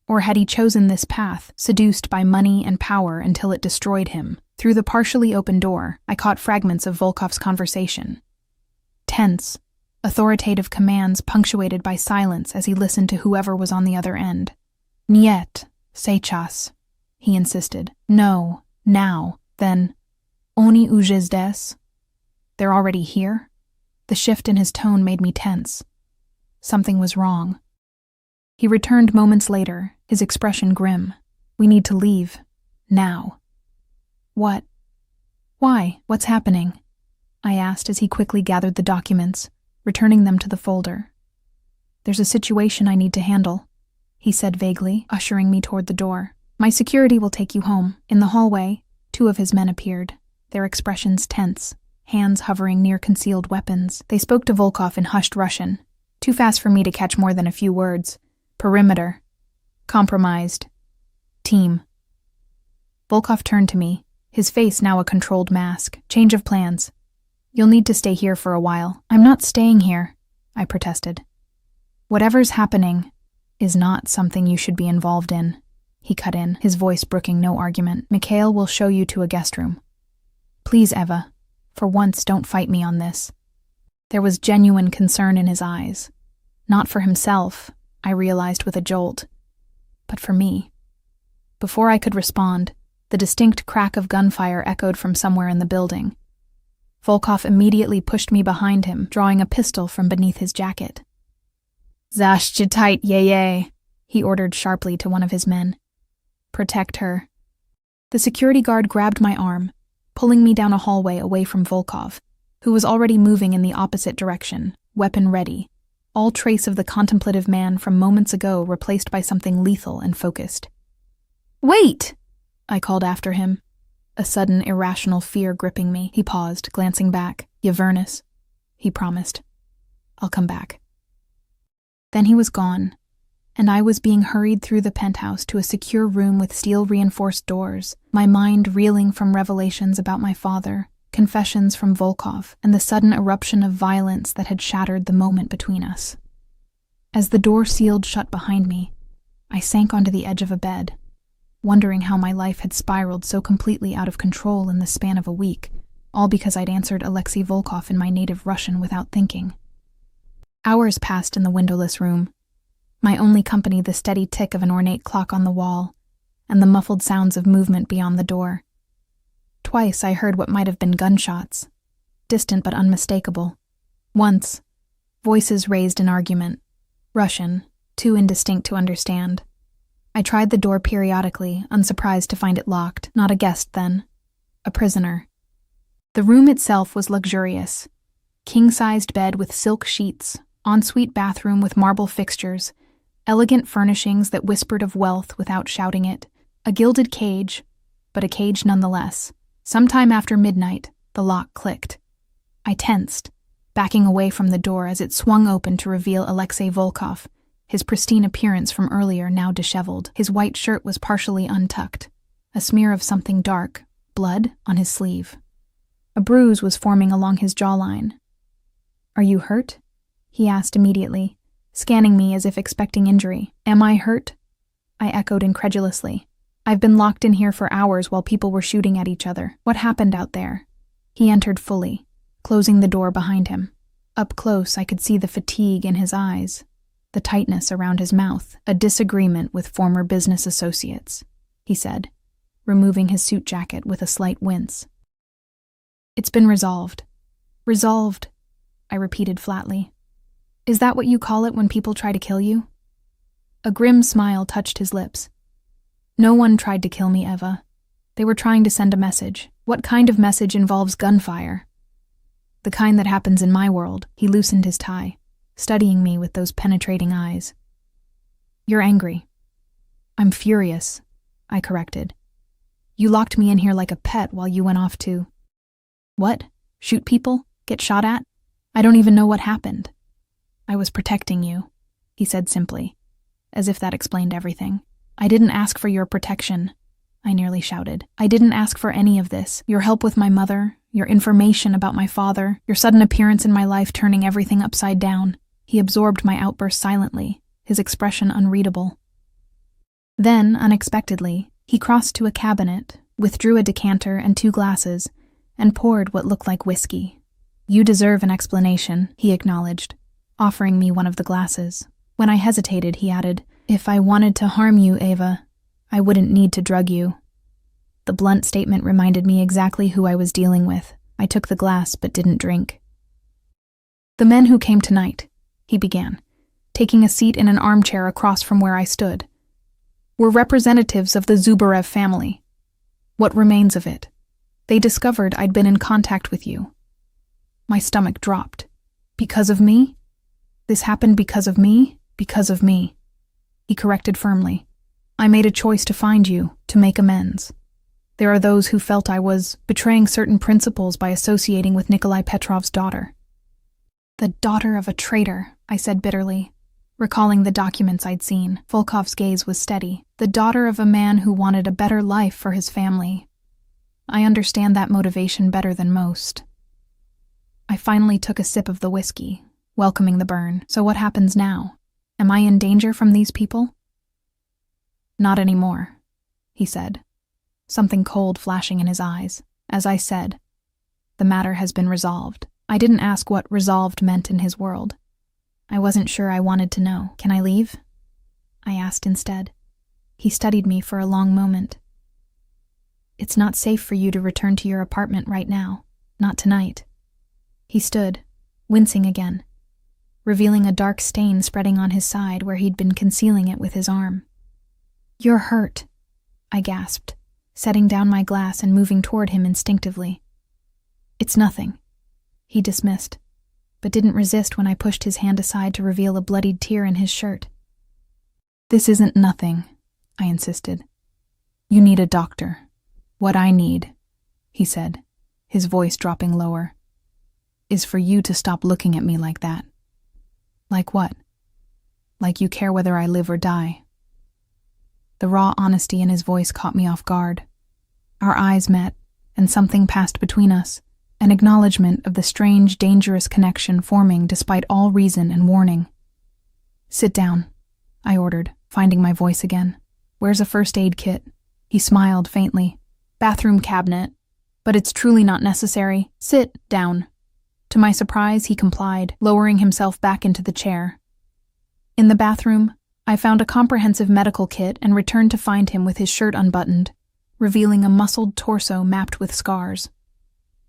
Or had he chosen this path, seduced by money and power until it destroyed him? Through the partially open door, I caught fragments of Volkov's conversation. Tense, authoritative commands punctuated by silence as he listened to whoever was on the other end. "Niet, сейчас," he insisted. "No, now." Then, "Oni už здесь?" They're already here? The shift in his tone made me tense. Something was wrong. He returned moments later, his expression grim. "We need to leave. Now." What? Why? What's happening? I asked as he quickly gathered the documents, returning them to the folder. There's a situation I need to handle, he said vaguely, ushering me toward the door. My security will take you home. In the hallway, 2 of his men appeared, their expressions tense, hands hovering near concealed weapons. They spoke to Volkov in hushed Russian, too fast for me to catch more than a few words. Perimeter. Compromised. Team. Volkov turned to me, his face now a controlled mask. Change of plans. You'll need to stay here for a while. I'm not staying here, I protested. Whatever's happening is not something you should be involved in, he cut in, his voice brooking no argument. Mikhail will show you to a guest room. Please, Eva, for once don't fight me on this. There was genuine concern in his eyes. Not for himself, I realized with a jolt, but for me. Before I could respond, the distinct crack of gunfire echoed from somewhere in the building. Volkov immediately pushed me behind him, drawing a pistol from beneath his jacket. Zashchitait yeye, he ordered sharply to one of his men. Protect her. The security guard grabbed my arm, pulling me down a hallway away from Volkov, who was already moving in the opposite direction, weapon ready, all trace of the contemplative man from moments ago replaced by something lethal and focused. Wait! I called after him, a sudden irrational fear gripping me. He paused, glancing back. Yevernus, he promised. I'll come back. Then he was gone, and I was being hurried through the penthouse to a secure room with steel-reinforced doors, my mind reeling from revelations about my father, confessions from Volkov, and the sudden eruption of violence that had shattered the moment between us. As the door sealed shut behind me, I sank onto the edge of a bed, wondering how my life had spiraled so completely out of control in the span of a week, all because I'd answered Alexei Volkov in my native Russian without thinking. Hours passed in the windowless room, my only company the steady tick of an ornate clock on the wall, and the muffled sounds of movement beyond the door. Twice I heard what might have been gunshots, distant but unmistakable. Once, voices raised in argument, Russian, too indistinct to understand. I tried the door periodically, unsurprised to find it locked. Not a guest, then. A prisoner. The room itself was luxurious. King-sized bed with silk sheets, ensuite bathroom with marble fixtures, elegant furnishings that whispered of wealth without shouting it, a gilded cage, but a cage nonetheless. Sometime after midnight, the lock clicked. I tensed, backing away from the door as it swung open to reveal Alexei Volkov, his pristine appearance from earlier now disheveled. His white shirt was partially untucked, a smear of something dark, blood, on his sleeve. A bruise was forming along his jawline. Are you hurt? He asked immediately, scanning me as if expecting injury. Am I hurt? I echoed incredulously. I've been locked in here for hours while people were shooting at each other. What happened out there? He entered fully, closing the door behind him. Up close, I could see the fatigue in his eyes, the tightness around his mouth. A disagreement with former business associates, he said, removing his suit jacket with a slight wince. It's been resolved. Resolved, I repeated flatly. Is that what you call it when people try to kill you? A grim smile touched his lips. No one tried to kill me, Eva. They were trying to send a message. What kind of message involves gunfire? The kind that happens in my world. He loosened his tie, studying me with those penetrating eyes. You're angry. I'm furious, I corrected. You locked me in here like a pet while you went off to... What? Shoot people? Get shot at? I don't even know what happened. I was protecting you, he said simply, as if that explained everything. I didn't ask for your protection, I nearly shouted. I didn't ask for any of this. Your help with my mother, your information about my father, your sudden appearance in my life turning everything upside down. He absorbed my outburst silently, his expression unreadable. Then, unexpectedly, he crossed to a cabinet, withdrew a decanter and 2 glasses, and poured what looked like whiskey. You deserve an explanation, he acknowledged, offering me one of the glasses. When I hesitated, he added, If I wanted to harm you, Eva, I wouldn't need to drug you. The blunt statement reminded me exactly who I was dealing with. I took the glass but didn't drink. The men who came tonight, he began, taking a seat in an armchair across from where I stood, were representatives of the Zubarev family. What remains of it? They discovered I'd been in contact with you. My stomach dropped. Because of me? This happened because of me? Because of me. He corrected firmly. I made a choice to find you, to make amends. There are those who felt I was betraying certain principles by associating with Nikolai Petrov's daughter. The daughter of a traitor, I said bitterly, recalling the documents I'd seen. Volkov's gaze was steady. The daughter of a man who wanted a better life for his family. I understand that motivation better than most. I finally took a sip of the whiskey, welcoming the burn. So what happens now? Am I in danger from these people? Not anymore, he said, something cold flashing in his eyes. As I said, the matter has been resolved. I didn't ask what resolved meant in his world. I wasn't sure I wanted to know. Can I leave? I asked instead. He studied me for a long moment. It's not safe for you to return to your apartment right now. Not tonight. He stood, wincing again, revealing a dark stain spreading on his side where he'd been concealing it with his arm. You're hurt, I gasped, setting down my glass and moving toward him instinctively. It's nothing, he dismissed, but didn't resist when I pushed his hand aside to reveal a bloodied tear in his shirt. This isn't nothing, I insisted. You need a doctor. What I need, he said, his voice dropping lower, is for you to stop looking at me like that. Like what? Like you care whether I live or die. The raw honesty in his voice caught me off guard. Our eyes met, and something passed between us, an acknowledgement of the strange, dangerous connection forming despite all reason and warning. Sit down, I ordered, finding my voice again. Where's a first aid kit? He smiled faintly. Bathroom cabinet, but it's truly not necessary. Sit down. To my surprise, he complied, lowering himself back into the chair. In the bathroom, I found a comprehensive medical kit and returned to find him with his shirt unbuttoned, revealing a muscled torso mapped with scars.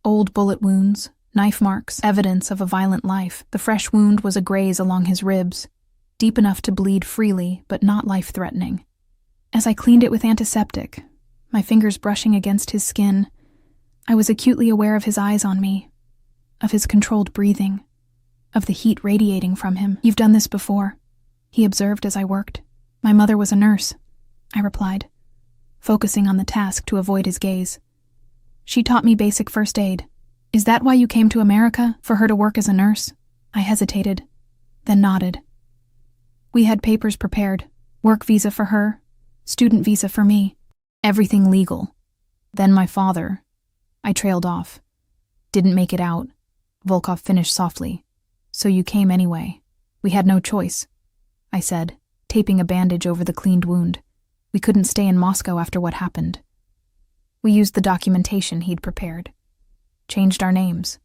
Old bullet wounds, knife marks, evidence of a violent life. The fresh wound was a graze along his ribs, deep enough to bleed freely, but not life-threatening. As I cleaned it with antiseptic, my fingers brushing against his skin, I was acutely aware of his eyes on me, of his controlled breathing, of the heat radiating from him. You've done this before, he observed as I worked. My mother was a nurse, I replied, focusing on the task to avoid his gaze. She taught me basic first aid. Is that why you came to America, for her to work as a nurse? I hesitated, then nodded. We had papers prepared, work visa for her, student visa for me, everything legal. Then my father. I trailed off. Didn't make it out. Volkov finished softly. So you came anyway. We had no choice, I said, taping a bandage over the cleaned wound. We couldn't stay in Moscow after what happened. We used the documentation he'd prepared. Changed our names.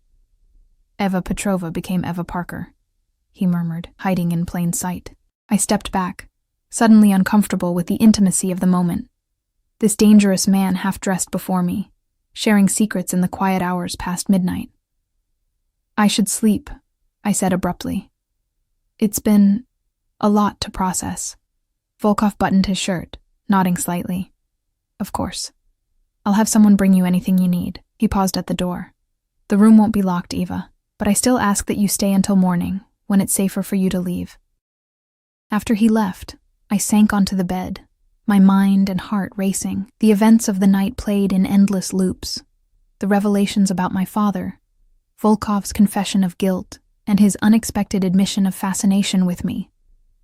Eva Petrova became Eva Parker, he murmured, hiding in plain sight. I stepped back, suddenly uncomfortable with the intimacy of the moment. This dangerous man half-dressed before me, sharing secrets in the quiet hours past midnight. I should sleep, I said abruptly. It's been a lot to process. Volkov buttoned his shirt, nodding slightly. Of course. I'll have someone bring you anything you need. He paused at the door. The room won't be locked, Eva, but I still ask that you stay until morning, when it's safer for you to leave. After he left, I sank onto the bed, my mind and heart racing. The events of the night played in endless loops. The revelations about my father, Volkov's confession of guilt, and his unexpected admission of fascination with me,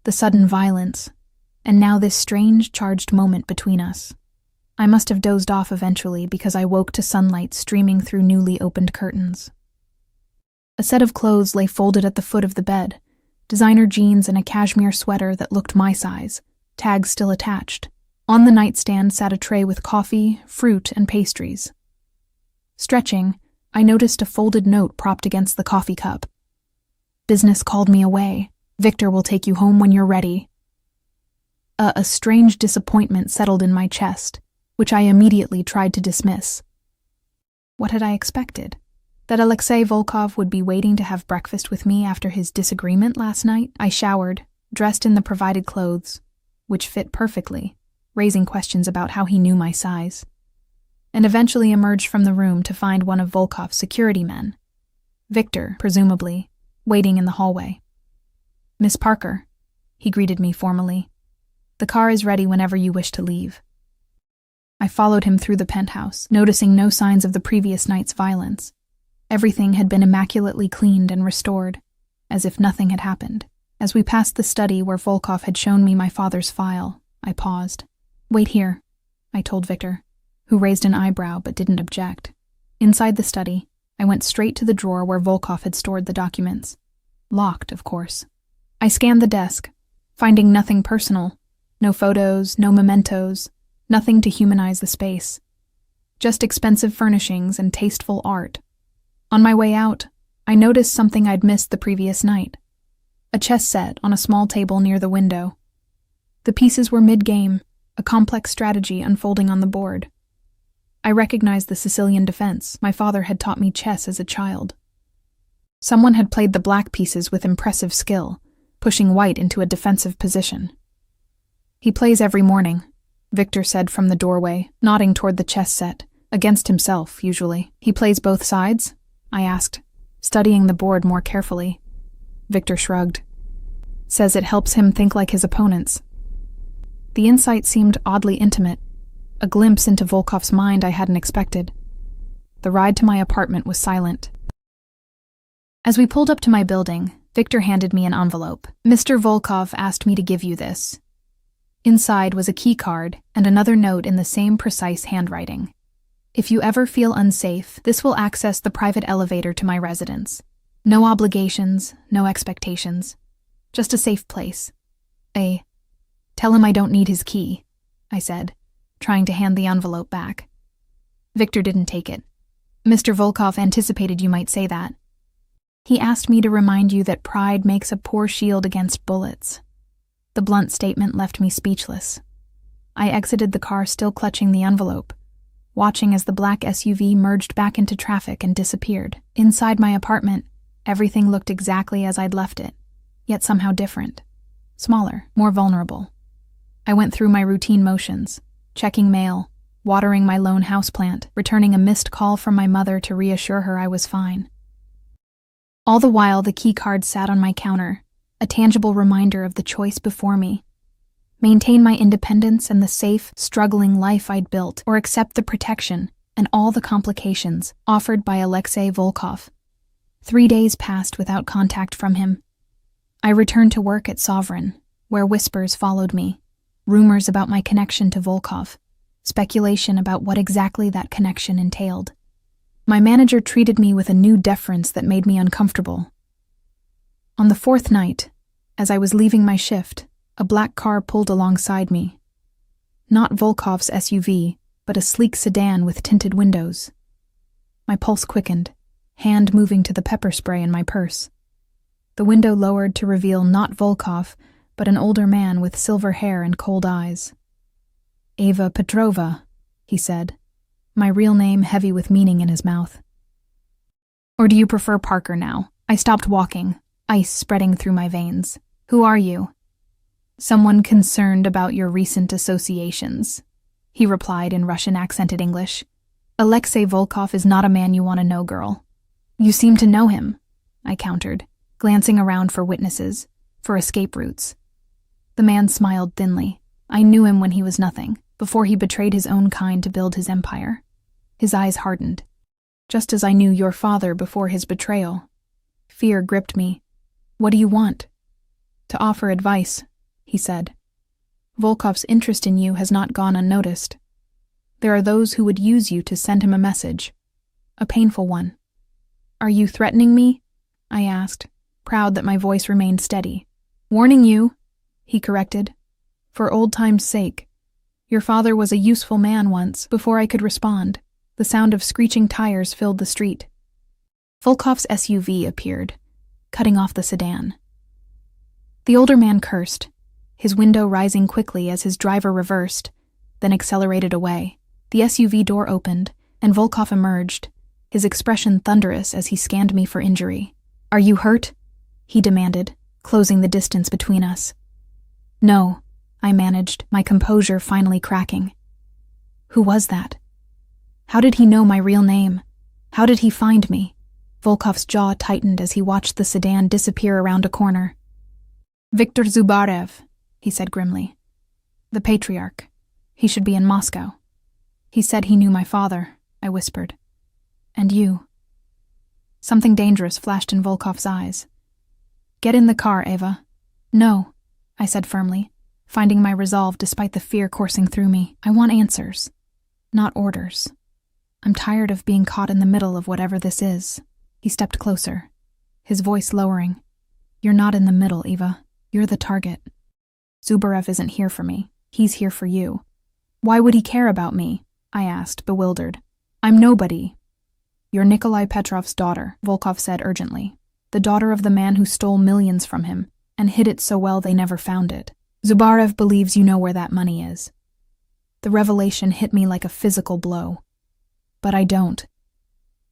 the sudden violence, and now this strange, charged moment between us. I must have dozed off eventually because I woke to sunlight streaming through newly opened curtains. A set of clothes lay folded at the foot of the bed, designer jeans and a cashmere sweater that looked my size, tags still attached. On the nightstand sat a tray with coffee, fruit, and pastries. Stretching, I noticed a folded note propped against the coffee cup. Business called me away. Victor will take you home when you're ready. A strange disappointment settled in my chest, which I immediately tried to dismiss. What had I expected? That Alexei Volkov would be waiting to have breakfast with me after his disagreement last night? I showered, dressed in the provided clothes, which fit perfectly, raising questions about how he knew my size. and eventually emerged from the room to find one of Volkov's security men, Victor, presumably, waiting in the hallway. "Miss Parker," he greeted me formally. "The car is ready whenever you wish to leave." I followed him through the penthouse, noticing no signs of the previous night's violence. Everything had been immaculately cleaned and restored, as if nothing had happened. As we passed the study where Volkov had shown me my father's file, I paused. "Wait here," I told Victor, who raised an eyebrow but didn't object. Inside the study, I went straight to the drawer where Volkov had stored the documents. Locked, of course. I scanned the desk, finding nothing personal. No photos, no mementos, nothing to humanize the space. Just expensive furnishings and tasteful art. On my way out, I noticed something I'd missed the previous night. A chess set on a small table near the window. The pieces were mid-game, a complex strategy unfolding on the board. I recognized the Sicilian defense. My father had taught me chess as a child. Someone had played the black pieces with impressive skill, pushing white into a defensive position. "He plays every morning," Victor said from the doorway, nodding toward the chess set, against himself, usually. "He plays both sides?" I asked, studying the board more carefully. Victor shrugged. "Says it helps him think like his opponents." The insight seemed oddly intimate, a glimpse into Volkov's mind I hadn't expected. The ride to my apartment was silent. As we pulled up to my building, Victor handed me an envelope. "Mr. Volkov asked me to give you this." Inside was a key card and another note in the same precise handwriting. "If you ever feel unsafe, this will access the private elevator to my residence. No obligations, no expectations. Just a safe place. Tell him I don't need his key," I said, trying to hand the envelope back. Victor didn't take it. "Mr. Volkov anticipated you might say that. He asked me to remind you that pride makes a poor shield against bullets." The blunt statement left me speechless. I exited the car still clutching the envelope, watching as the black SUV merged back into traffic and disappeared. Inside my apartment, everything looked exactly as I'd left it, yet somehow different. Smaller, more vulnerable. I went through my routine motions, checking mail, watering my lone houseplant, returning a missed call from my mother to reassure her I was fine. All the while, the key card sat on my counter, a tangible reminder of the choice before me. Maintain my independence and the safe, struggling life I'd built, or accept the protection and all the complications offered by Alexei Volkov. 3 days passed without contact from him. I returned to work at Sovereign, where whispers followed me, rumors about my connection to Volkov, speculation about what exactly that connection entailed. My manager treated me with a new deference that made me uncomfortable. On the 4th night, as I was leaving my shift, a black car pulled alongside me. Not Volkov's SUV, but a sleek sedan with tinted windows. My pulse quickened, hand moving to the pepper spray in my purse. The window lowered to reveal not Volkov, but an older man with silver hair and cold eyes. "Eva Petrova," he said, my real name heavy with meaning in his mouth. "Or do you prefer Parker now?" I stopped walking, ice spreading through my veins. "Who are you?" "Someone concerned about your recent associations," he replied in Russian-accented English. "Alexei Volkov is not a man you want to know, girl." "You seem to know him," I countered, glancing around for witnesses, for escape routes. The man smiled thinly. I knew him when he was nothing, before he betrayed his own kind to build his empire. His eyes hardened. Just as I knew your father before his betrayal. Fear gripped me. "What do you want?" "To offer advice," he said. "Volkov's interest in you has not gone unnoticed. There are those who would use you to send him a message. A painful one." "Are you threatening me?" I asked, proud that my voice remained steady. "Warning you," he corrected. "For old time's sake. Your father was a useful man once, before I could respond." The sound of screeching tires filled the street. Volkov's SUV appeared, cutting off the sedan. The older man cursed, his window rising quickly as his driver reversed, then accelerated away. The SUV door opened, and Volkov emerged, his expression thunderous as he scanned me for injury. "Are you hurt?" he demanded, closing the distance between us. "No," I managed, my composure finally cracking. "Who was that?" How did he know my real name? How did he find me? Volkov's jaw tightened as he watched the sedan disappear around a corner. Viktor Zubarev, he said grimly. The patriarch. He should be in Moscow. He said he knew my father, I whispered. And you. Something dangerous flashed in Volkov's eyes. Get in the car, Eva. No, I said firmly, finding my resolve despite the fear coursing through me. I want answers, not orders. I'm tired of being caught in the middle of whatever this is. He stepped closer, his voice lowering. You're not in the middle, Eva. You're the target. Zubarev isn't here for me. He's here for you. Why would he care about me? I asked, bewildered. I'm nobody. You're Nikolai Petrov's daughter, Volkov said urgently. The daughter of the man who stole millions from him and hid it so well they never found it. Zubarev believes you know where that money is. The revelation hit me like a physical blow. But I don't.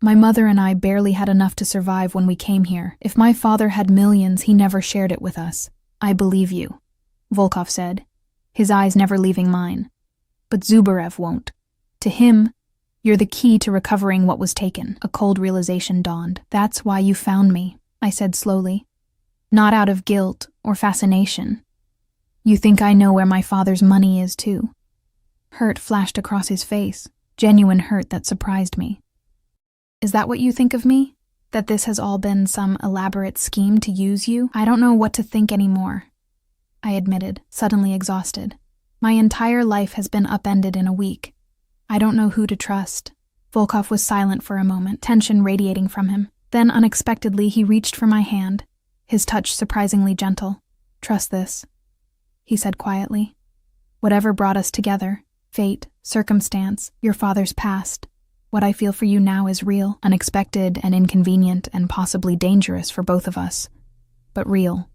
My mother and I barely had enough to survive when we came here. If my father had millions, he never shared it with us. I believe you, Volkov said, his eyes never leaving mine. But Zubarev won't. To him, you're the key to recovering what was taken. A cold realization dawned. That's why you found me, I said slowly. Not out of guilt or fascination. You think I know where my father's money is, too. Hurt flashed across his face, genuine hurt that surprised me. Is that what you think of me? That this has all been some elaborate scheme to use you? I don't know what to think anymore, I admitted, suddenly exhausted. My entire life has been upended in a week. I don't know who to trust. Volkov was silent for a moment, tension radiating from him. Then, unexpectedly, he reached for my hand, his touch surprisingly gentle. Trust this, he said quietly. Whatever brought us together, fate, circumstance, your father's past, what I feel for you now is real, unexpected and inconvenient and possibly dangerous for both of us, but real.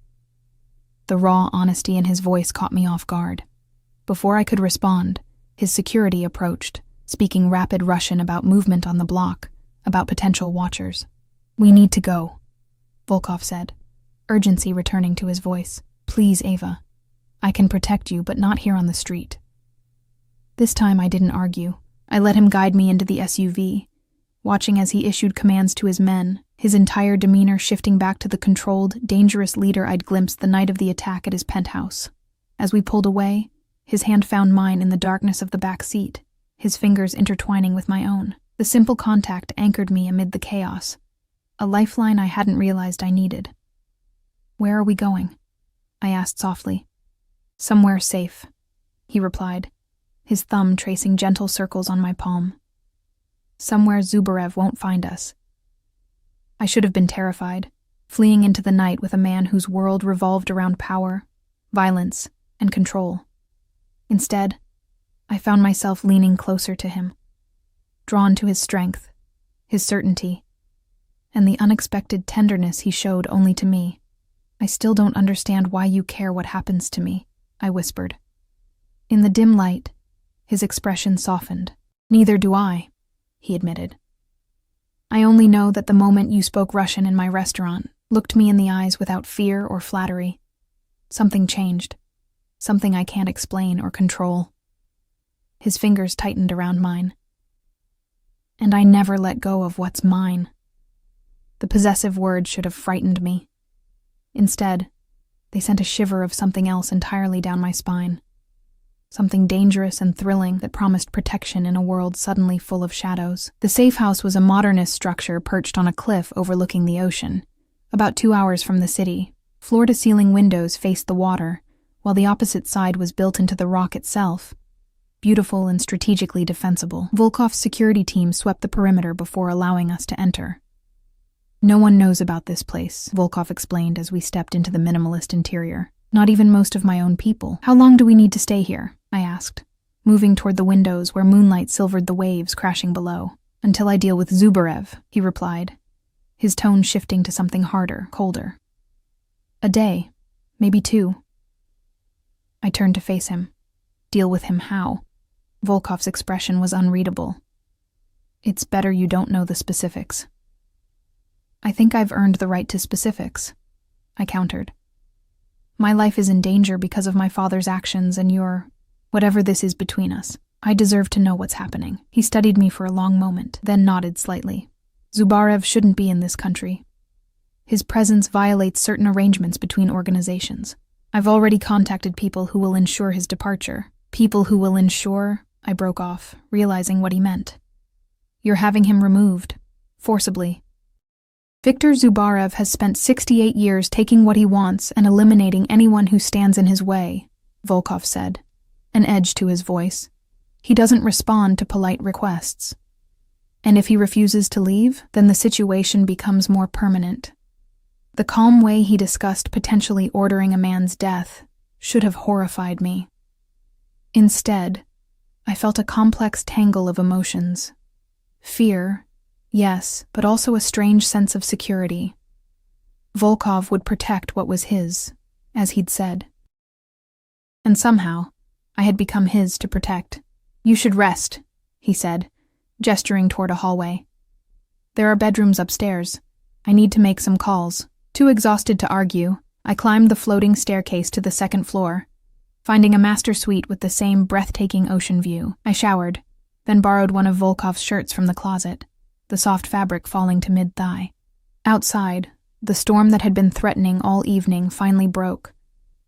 The raw honesty in his voice caught me off guard. Before I could respond, his security approached, speaking rapid Russian about movement on the block, about potential watchers. We need to go, Volkov said, urgency returning to his voice. Please, Eva. I can protect you, but not here on the street. This time I didn't argue. I let him guide me into the SUV, watching as he issued commands to his men, his entire demeanor shifting back to the controlled, dangerous leader I'd glimpsed the night of the attack at his penthouse. As we pulled away, his hand found mine in the darkness of the back seat, his fingers intertwining with my own. The simple contact anchored me amid the chaos, a lifeline I hadn't realized I needed. Where are we going? I asked softly. Somewhere safe, he replied, his thumb tracing gentle circles on my palm. Somewhere Zubarev won't find us. I should have been terrified, fleeing into the night with a man whose world revolved around power, violence, and control. Instead, I found myself leaning closer to him, drawn to his strength, his certainty, and the unexpected tenderness he showed only to me. I still don't understand why you care what happens to me, I whispered. In the dim light, his expression softened. Neither do I, he admitted. I only know that the moment you spoke Russian in my restaurant, looked me in the eyes without fear or flattery, something changed, something I can't explain or control. His fingers tightened around mine. And I never let go of what's mine. The possessive words should have frightened me. Instead, they sent a shiver of something else entirely down my spine. Something dangerous and thrilling that promised protection in a world suddenly full of shadows. The safe house was a modernist structure perched on a cliff overlooking the ocean. About 2 hours from the city, floor-to-ceiling windows faced the water, while the opposite side was built into the rock itself. Beautiful and strategically defensible. Volkov's security team swept the perimeter before allowing us to enter. No one knows about this place, Volkov explained as we stepped into the minimalist interior. Not even most of my own people. How long do we need to stay here? I asked, moving toward the windows where moonlight silvered the waves crashing below. Until I deal with Zubarev, he replied, his tone shifting to something harder, colder. A day, maybe 2. I turned to face him. Deal with him how? Volkov's expression was unreadable. It's better you don't know the specifics. I think I've earned the right to specifics, I countered. My life is in danger because of my father's actions and whatever this is between us. I deserve to know what's happening. He studied me for a long moment, then nodded slightly. Zubarev shouldn't be in this country. His presence violates certain arrangements between organizations. I've already contacted people who will ensure his departure. People who will ensure... I broke off, realizing what he meant. You're having him removed. Forcibly. Viktor Zubarev has spent 68 years taking what he wants and eliminating anyone who stands in his way, Volkov said, an edge to his voice. He doesn't respond to polite requests. And if he refuses to leave, then the situation becomes more permanent. The calm way he discussed potentially ordering a man's death should have horrified me. Instead, I felt a complex tangle of emotions. Fear, yes, but also a strange sense of security. Volkov would protect what was his, as he'd said. And somehow, I had become his to protect. You should rest, he said, gesturing toward a hallway. There are bedrooms upstairs. I need to make some calls. Too exhausted to argue, I climbed the floating staircase to the second floor. Finding a master suite with the same breathtaking ocean view, I showered, then borrowed one of Volkov's shirts from the closet, the soft fabric falling to mid-thigh. Outside, the storm that had been threatening all evening finally broke,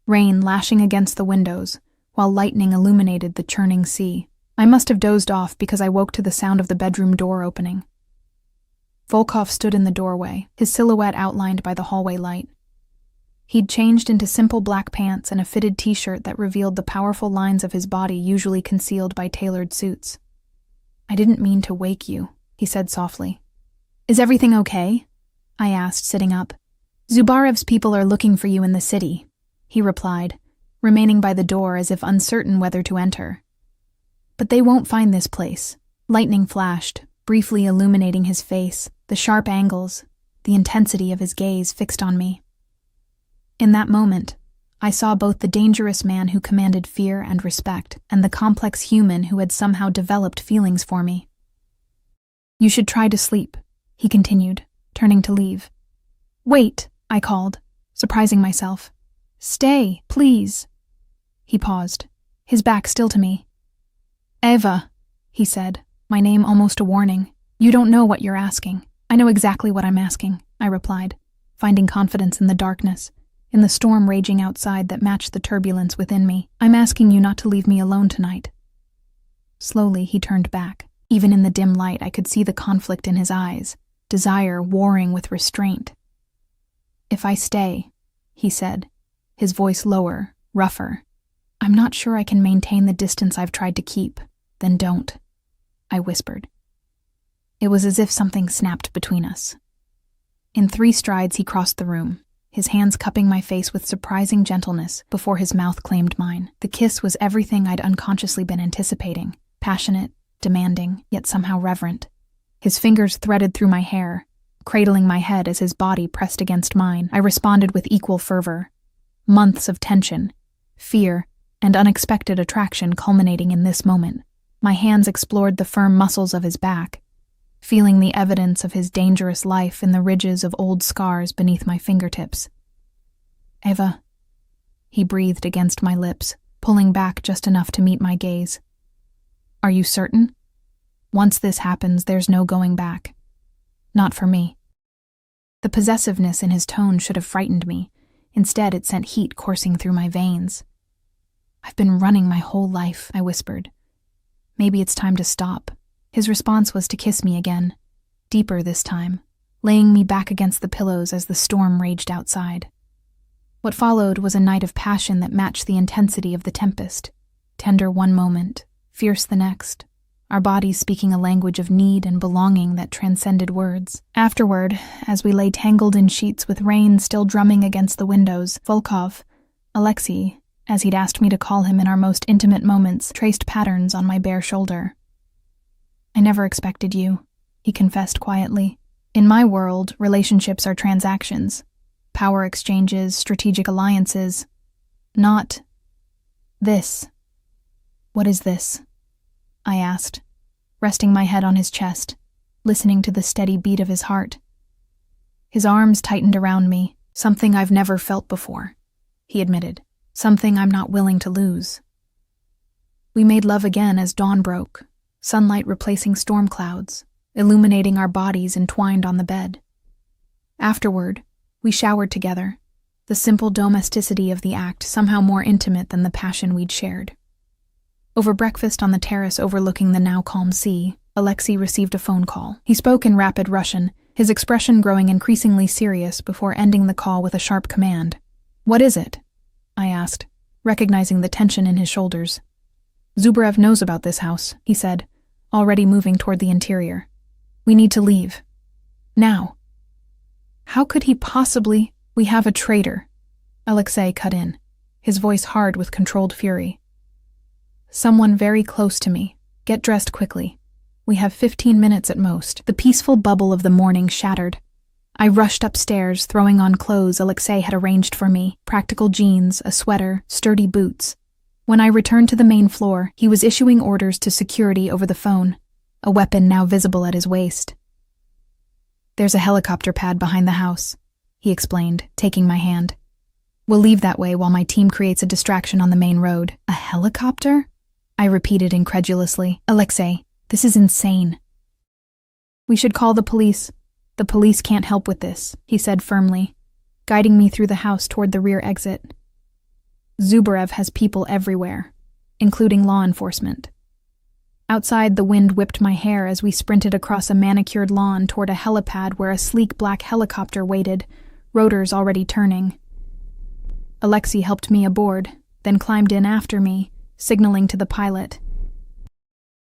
rain lashing against the windows, while lightning illuminated the churning sea. I must have dozed off because I woke to the sound of the bedroom door opening. Volkov stood in the doorway, his silhouette outlined by the hallway light. He'd changed into simple black pants and a fitted t-shirt that revealed the powerful lines of his body usually concealed by tailored suits. I didn't mean to wake you, he said softly. Is everything okay? I asked, sitting up. Zubarev's people are looking for you in the city, he replied, remaining by the door as if uncertain whether to enter. But they won't find this place. Lightning flashed, briefly illuminating his face, the sharp angles, the intensity of his gaze fixed on me. In that moment, I saw both the dangerous man who commanded fear and respect and the complex human who had somehow developed feelings for me. You should try to sleep, he continued, turning to leave. Wait, I called, surprising myself. Stay, please. He paused, his back still to me. Eva, he said, my name almost a warning. You don't know what you're asking. I know exactly what I'm asking, I replied, finding confidence in the darkness, in the storm raging outside that matched the turbulence within me. I'm asking you not to leave me alone tonight. Slowly, he turned back. Even in the dim light, I could see the conflict in his eyes, desire warring with restraint. If I stay, he said, his voice lower, rougher, I'm not sure I can maintain the distance I've tried to keep. Then don't, I whispered. It was as if something snapped between us. In 3 strides, he crossed the room, his hands cupping my face with surprising gentleness before his mouth claimed mine. The kiss was everything I'd unconsciously been anticipating, passionate, demanding, yet somehow reverent. His fingers threaded through my hair, cradling my head as his body pressed against mine. I responded with equal fervor. Months of tension, fear, and unexpected attraction culminating in this moment. My hands explored the firm muscles of his back, feeling the evidence of his dangerous life in the ridges of old scars beneath my fingertips. Eva, he breathed against my lips, pulling back just enough to meet my gaze. Are you certain? Once this happens, there's no going back. Not for me. The possessiveness in his tone should have frightened me. Instead, it sent heat coursing through my veins. I've been running my whole life, I whispered. Maybe it's time to stop. His response was to kiss me again, deeper this time, laying me back against the pillows as the storm raged outside. What followed was a night of passion that matched the intensity of the tempest, tender one moment, fierce the next, our bodies speaking a language of need and belonging that transcended words. Afterward, as we lay tangled in sheets with rain still drumming against the windows, Volkov, Alexei, as he'd asked me to call him in our most intimate moments, traced patterns on my bare shoulder. I never expected you, he confessed quietly. In my world, relationships are transactions, power exchanges, strategic alliances. Not this. What is this? I asked, resting my head on his chest, listening to the steady beat of his heart. His arms tightened around me, something I've never felt before, he admitted, something I'm not willing to lose. We made love again as dawn broke, sunlight replacing storm clouds, illuminating our bodies entwined on the bed. Afterward, we showered together, the simple domesticity of the act somehow more intimate than the passion we'd shared. Over breakfast on the terrace overlooking the now calm sea, Alexei received a phone call. He spoke in rapid Russian, his expression growing increasingly serious before ending the call with a sharp command. "What is it?" I asked, recognizing the tension in his shoulders. "Zubarev knows about this house," he said, already moving toward the interior. "We need to leave. Now." "How could he possibly? We have a traitor," Alexei cut in, his voice hard with controlled fury. "Someone very close to me. Get dressed quickly. We have 15 minutes at most." The peaceful bubble of the morning shattered. I rushed upstairs, throwing on clothes Alexei had arranged for me, practical jeans, a sweater, sturdy boots. When I returned to the main floor, he was issuing orders to security over the phone, a weapon now visible at his waist. "There's a helicopter pad behind the house," he explained, taking my hand. "We'll leave that way while my team creates a distraction on the main road." "A helicopter?" I repeated incredulously. "Alexei, this is insane." "We should call the police. The police can't help with this," he said firmly, guiding me through the house toward the rear exit. "Zubarev has people everywhere, including law enforcement." Outside, the wind whipped my hair as we sprinted across a manicured lawn toward a helipad where a sleek black helicopter waited, rotors already turning. Alexei helped me aboard, then climbed in after me, signaling to the pilot.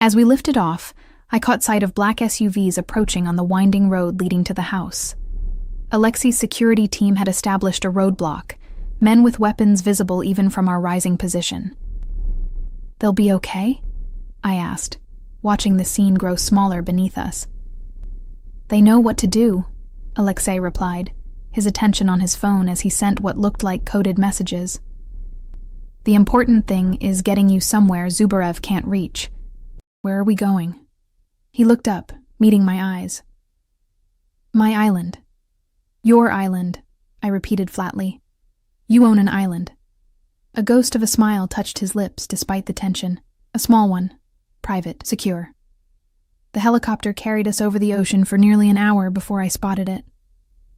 As we lifted off, I caught sight of black SUVs approaching on the winding road leading to the house. Alexei's security team had established a roadblock, men with weapons visible even from our rising position. "They'll be okay?" I asked, watching the scene grow smaller beneath us. "They know what to do," Alexei replied, his attention on his phone as he sent what looked like coded messages. "The important thing is getting you somewhere Zubarev can't reach." "Where are we going?" He looked up, meeting my eyes. "My island." "Your island," I repeated flatly. "You own an island." A ghost of a smile touched his lips despite the tension. A small one. Private, secure. The helicopter carried us over the ocean for nearly an hour before I spotted it.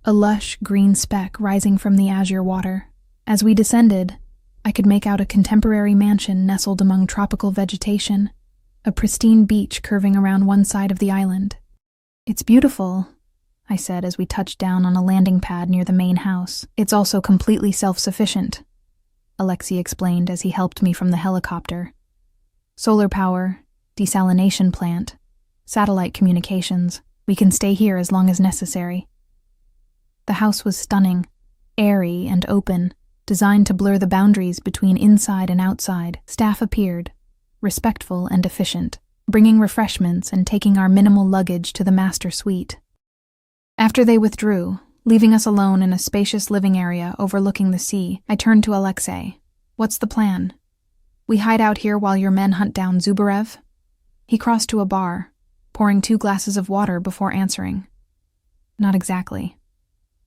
A lush green speck rising from the azure water. As we descended, I could make out a contemporary mansion nestled among tropical vegetation, a pristine beach curving around one side of the island. "It's beautiful," I said as we touched down on a landing pad near the main house. "It's also completely self-sufficient," Alexei explained as he helped me from the helicopter. "Solar power, desalination plant, satellite communications. We can stay here as long as necessary." The house was stunning, airy and open, designed to blur the boundaries between inside and outside. Staff appeared, respectful and efficient, bringing refreshments and taking our minimal luggage to the master suite. After they withdrew, leaving us alone in a spacious living area overlooking the sea, I turned to Alexei. "What's the plan? We hide out here while your men hunt down Zubarev?" He crossed to a bar, pouring 2 glasses of water before answering. "Not exactly.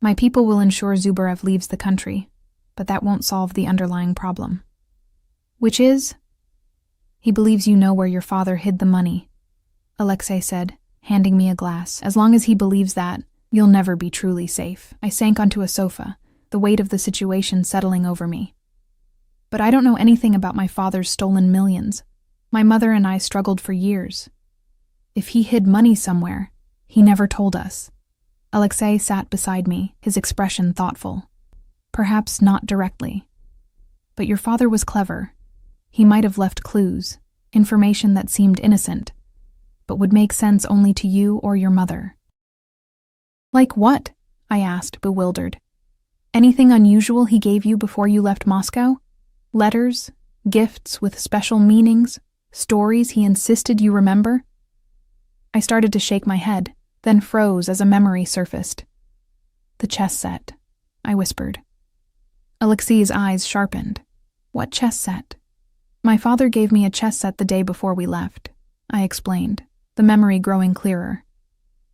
My people will ensure Zubarev leaves the country, but that won't solve the underlying problem." "Which is?" "He believes you know where your father hid the money," Alexei said, handing me a glass. "As long as he believes that, you'll never be truly safe." I sank onto a sofa, the weight of the situation settling over me. "But I don't know anything about my father's stolen millions. My mother and I struggled for years. If he hid money somewhere, he never told us." Alexei sat beside me, his expression thoughtful. "Perhaps not directly. But your father was clever. He might have left clues, information that seemed innocent, but would make sense only to you or your mother." "Like what?" I asked, bewildered. "Anything unusual he gave you before you left Moscow? Letters, gifts with special meanings, stories he insisted you remember?" I started to shake my head, then froze as a memory surfaced. "The chess set," I whispered. Alexei's eyes sharpened. "What chess set?" "My father gave me a chess set the day before we left," I explained, the memory growing clearer.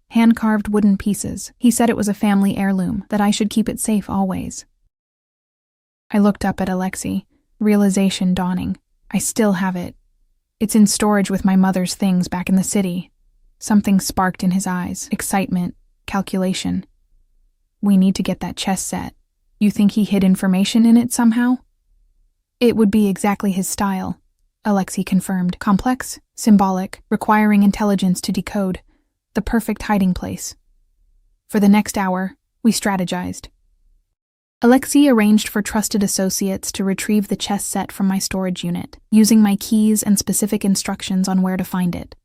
"Hand-carved wooden pieces. He said it was a family heirloom, that I should keep it safe always." I looked up at Alexei, realization dawning. "I still have it. It's in storage with my mother's things back in the city. Something sparked in his eyes. Excitement, calculation. We need to get that chess set. You think he hid information in it somehow? It would be exactly his style, Alexei confirmed. Complex, symbolic, requiring intelligence to decode. The perfect hiding place. For the next hour, we strategized. Alexei arranged for trusted associates to retrieve the chess set from my storage unit, using my keys and specific instructions on where to find it.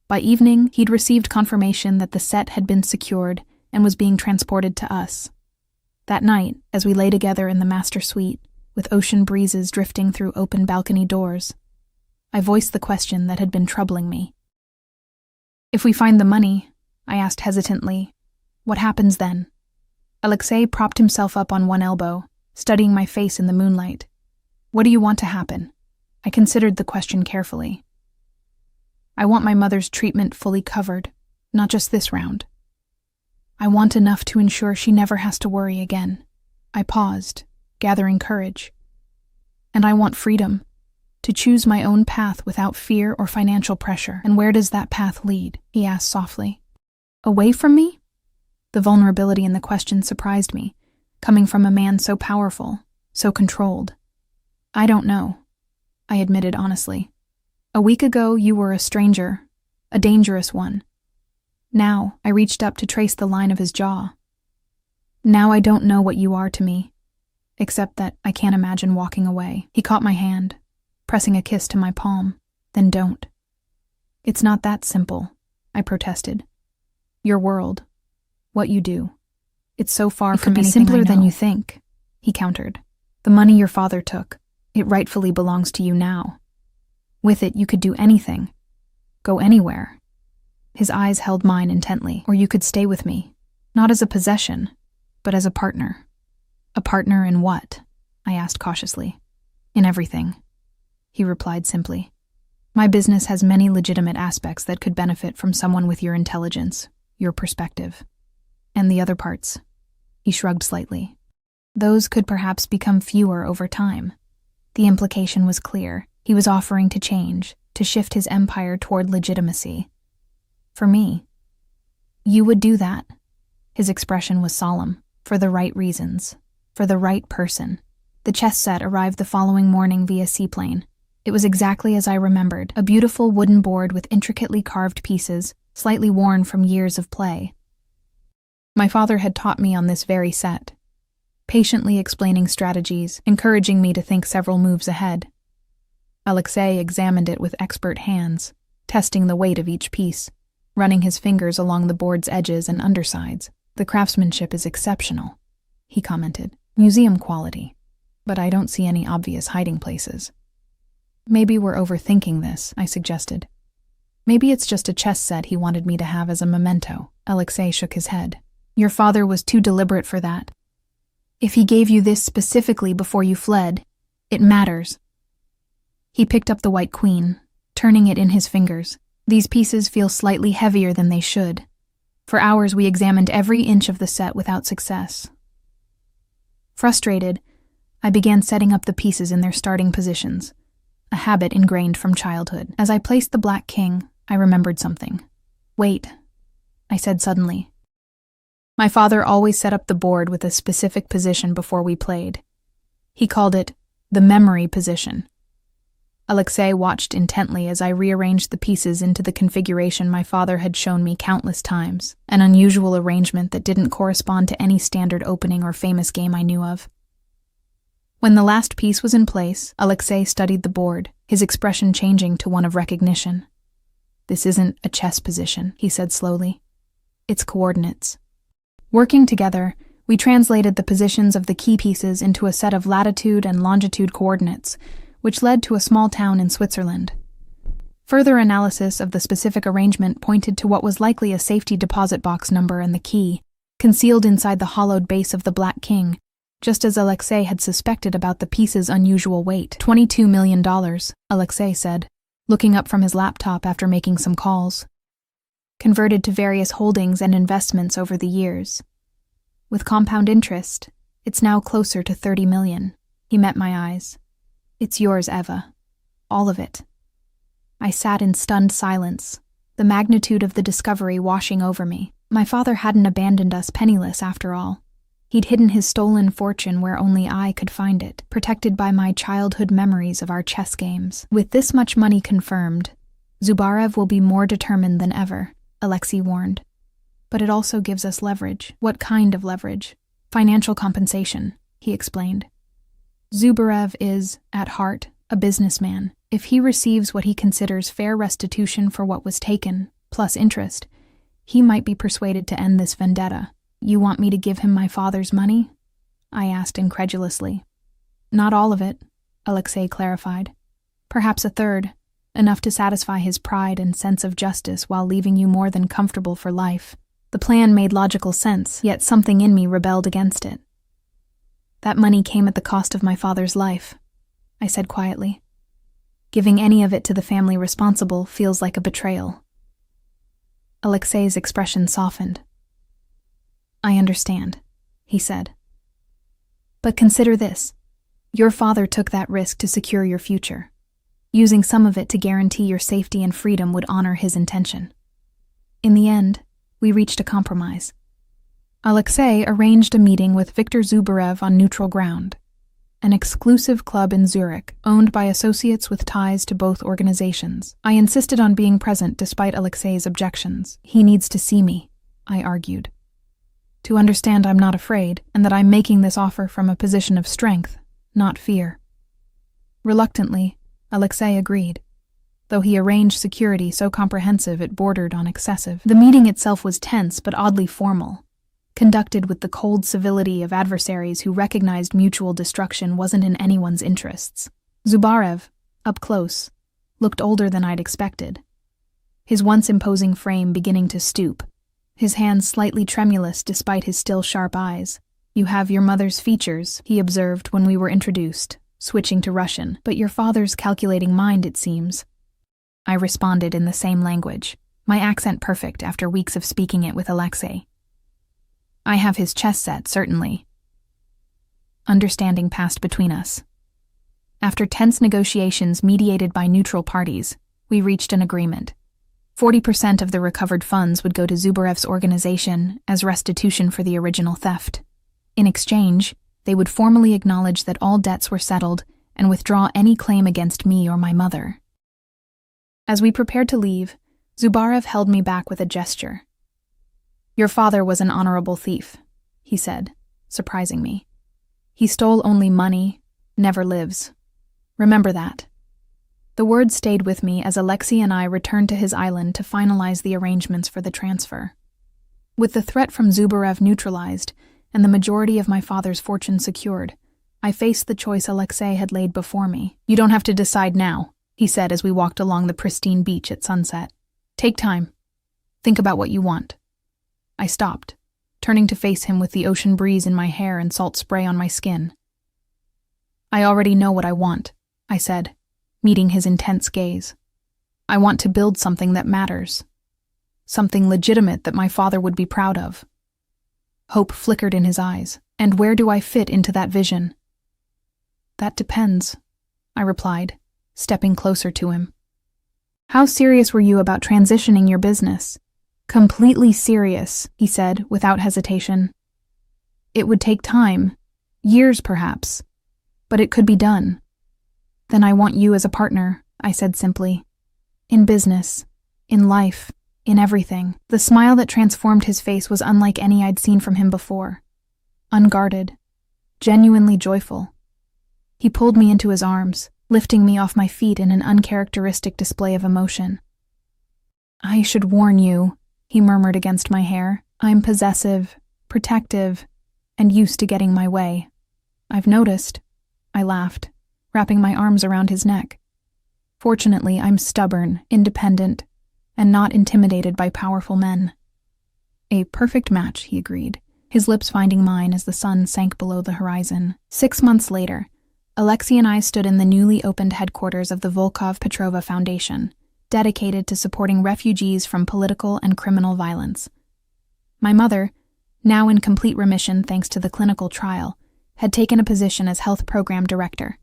By evening, he'd received confirmation that the set had been secured and was being transported to us. That night, as we lay together in the master suite, with ocean breezes drifting through open balcony doors, I voiced the question that had been troubling me. If we find the money, I asked hesitantly, what happens then? Alexei propped himself up on one elbow, studying my face in the moonlight. What do you want to happen? I considered the question carefully. I want my mother's treatment fully covered, not just this round. I want enough to ensure she never has to worry again. I paused, gathering courage. And I want freedom, to choose my own path without fear or financial pressure. And where does that path lead? He asked softly. Away from me? The vulnerability in the question surprised me, coming from a man so powerful, so controlled. I don't know, I admitted honestly. A week ago, you were a stranger, a dangerous one. Now, I reached up to trace the line of his jaw. Now I don't know what you are to me, except that I can't imagine walking away. He caught my hand, pressing a kiss to my palm, then don't. It's not that simple, I protested. Your world. What you do. It's so far from anything I know. It could be simpler than you think, he countered. The money your father took, it rightfully belongs to you now. With it, you could do anything. Go anywhere. His eyes held mine intently. Or you could stay with me, not as a possession, but as a partner. A partner in what? I asked cautiously. In everything, he replied simply. My business has many legitimate aspects that could benefit from someone with your intelligence, your perspective. And the other parts, he shrugged slightly. Those could perhaps become fewer over time. The implication was clear. He was offering to change, to shift his empire toward legitimacy. For me, you would do that. His expression was solemn, for the right reasons, for the right person. The chess set arrived the following morning via seaplane. It was exactly as I remembered, a beautiful wooden board with intricately carved pieces, slightly worn from years of play. My father had taught me on this very set, patiently explaining strategies, encouraging me to think several moves ahead. Alexei examined it with expert hands, testing the weight of each piece, running his fingers along the board's edges and undersides. The craftsmanship is exceptional, he commented. Museum quality. But I don't see any obvious hiding places. Maybe we're overthinking this, I suggested. Maybe it's just a chess set he wanted me to have as a memento. Alexei shook his head. Your father was too deliberate for that. If he gave you this specifically before you fled, it matters. He picked up the white queen, turning it in his fingers. These pieces feel slightly heavier than they should. For hours we examined every inch of the set without success. Frustrated, I began setting up the pieces in their starting positions, a habit ingrained from childhood. As I placed the black king, I remembered something. Wait, I said suddenly. My father always set up the board with a specific position before we played. He called it the memory position. Alexei watched intently as I rearranged the pieces into the configuration my father had shown me countless times, an unusual arrangement that didn't correspond to any standard opening or famous game I knew of. When the last piece was in place, Alexei studied the board, his expression changing to one of recognition. This isn't a chess position, he said slowly. It's coordinates. Working together, we translated the positions of the key pieces into a set of latitude and longitude coordinates, which led to a small town in Switzerland. Further analysis of the specific arrangement pointed to what was likely a safety deposit box number and the key, concealed inside the hollowed base of the Black King, just as Alexei had suspected about the piece's unusual weight. $22 million, Alexei said, looking up from his laptop after making some calls. Converted to various holdings and investments over the years. With compound interest, it's now closer to 30 million. He met my eyes. It's yours, Eva. All of it. I sat in stunned silence, the magnitude of the discovery washing over me. My father hadn't abandoned us penniless after all. He'd hidden his stolen fortune where only I could find it, protected by my childhood memories of our chess games. With this much money confirmed, Zubarev will be more determined than ever, Alexei warned. But it also gives us leverage. What kind of leverage? Financial compensation, he explained. Zubarev is, at heart, a businessman. If he receives what he considers fair restitution for what was taken, plus interest, he might be persuaded to end this vendetta. You want me to give him my father's money? I asked incredulously. Not all of it, Alexei clarified. Perhaps a third, enough to satisfy his pride and sense of justice while leaving you more than comfortable for life. The plan made logical sense, yet something in me rebelled against it. That money came at the cost of my father's life, I said quietly. Giving any of it to the family responsible feels like a betrayal. Alexei's expression softened. I understand, he said. But consider this. Your father took that risk to secure your future. Using some of it to guarantee your safety and freedom would honor his intention. In the end, we reached a compromise. Alexei arranged a meeting with Viktor Zubarev on neutral ground, an exclusive club in Zurich owned by associates with ties to both organizations. I insisted on being present despite Alexei's objections. He needs to see me, I argued. To understand I'm not afraid, and that I'm making this offer from a position of strength, not fear. Reluctantly, Alexei agreed, though he arranged security so comprehensive it bordered on excessive. The meeting itself was tense but oddly formal, conducted with the cold civility of adversaries who recognized mutual destruction wasn't in anyone's interests. Zubarev, up close, looked older than I'd expected, his once imposing frame beginning to stoop, his hands slightly tremulous despite his still sharp eyes. You have your mother's features, he observed when we were introduced, switching to Russian, but your father's calculating mind, it seems. I responded in the same language, my accent perfect after weeks of speaking it with Alexei. I have his chess set, certainly. Understanding passed between us. After tense negotiations mediated by neutral parties, we reached an agreement. 40% of the recovered funds would go to Zubarev's organization as restitution for the original theft. In exchange, they would formally acknowledge that all debts were settled and withdraw any claim against me or my mother. As we prepared to leave, Zubarev held me back with a gesture. Your father was an honorable thief, he said, surprising me. He stole only money, never lives. Remember that. The words stayed with me as Alexei and I returned to his island to finalize the arrangements for the transfer. With the threat from Zubarev neutralized and the majority of my father's fortune secured, I faced the choice Alexei had laid before me. You don't have to decide now, he said as we walked along the pristine beach at sunset. Take time. Think about what you want. I stopped, turning to face him with the ocean breeze in my hair and salt spray on my skin. I already know what I want, I said, meeting his intense gaze. I want to build something that matters. Something legitimate that my father would be proud of. Hope flickered in his eyes. And where do I fit into that vision? That depends, I replied, stepping closer to him. How serious were you about transitioning your business? Completely serious, he said without hesitation. It would take time, years perhaps, but it could be done. Then I want you as a partner, I said simply. In business, in life, in everything. The smile that transformed his face was unlike any I'd seen from him before. Unguarded, genuinely joyful. He pulled me into his arms, lifting me off my feet in an uncharacteristic display of emotion. I should warn you, he murmured against my hair. I'm possessive, protective, and used to getting my way. I've noticed, I laughed, wrapping my arms around his neck. Fortunately, I'm stubborn, independent, and not intimidated by powerful men. A perfect match, he agreed, his lips finding mine as the sun sank below the horizon. 6 months later, Alexei and I stood in the newly opened headquarters of the Volkov-Petrova Foundation, dedicated to supporting refugees from political and criminal violence. My mother, now in complete remission thanks to the clinical trial, had taken a position as health program director.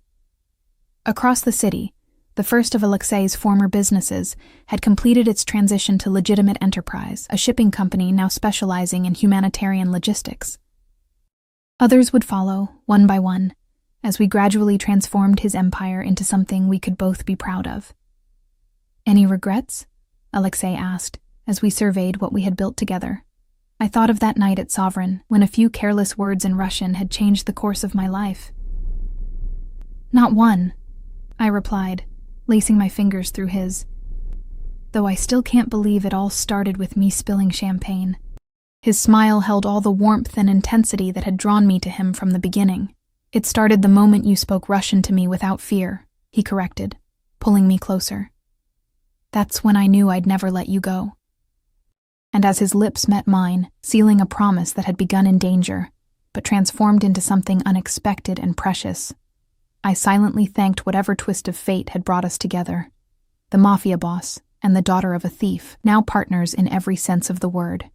Across the city, the first of Alexei's former businesses, had completed its transition to legitimate enterprise, a shipping company now specializing in humanitarian logistics. Others would follow, one by one, as we gradually transformed his empire into something we could both be proud of. "Any regrets?" Alexei asked, as we surveyed what we had built together. I thought of that night at Sovereign, when a few careless words in Russian had changed the course of my life. "Not one," I replied, lacing my fingers through his. Though I still can't believe it all started with me spilling champagne. His smile held all the warmth and intensity that had drawn me to him from the beginning. "It started the moment you spoke Russian to me without fear," he corrected, pulling me closer. "That's when I knew I'd never let you go." And as his lips met mine, sealing a promise that had begun in danger, but transformed into something unexpected and precious, I silently thanked whatever twist of fate had brought us together. The Mafia boss and the daughter of a thief, now partners in every sense of the word.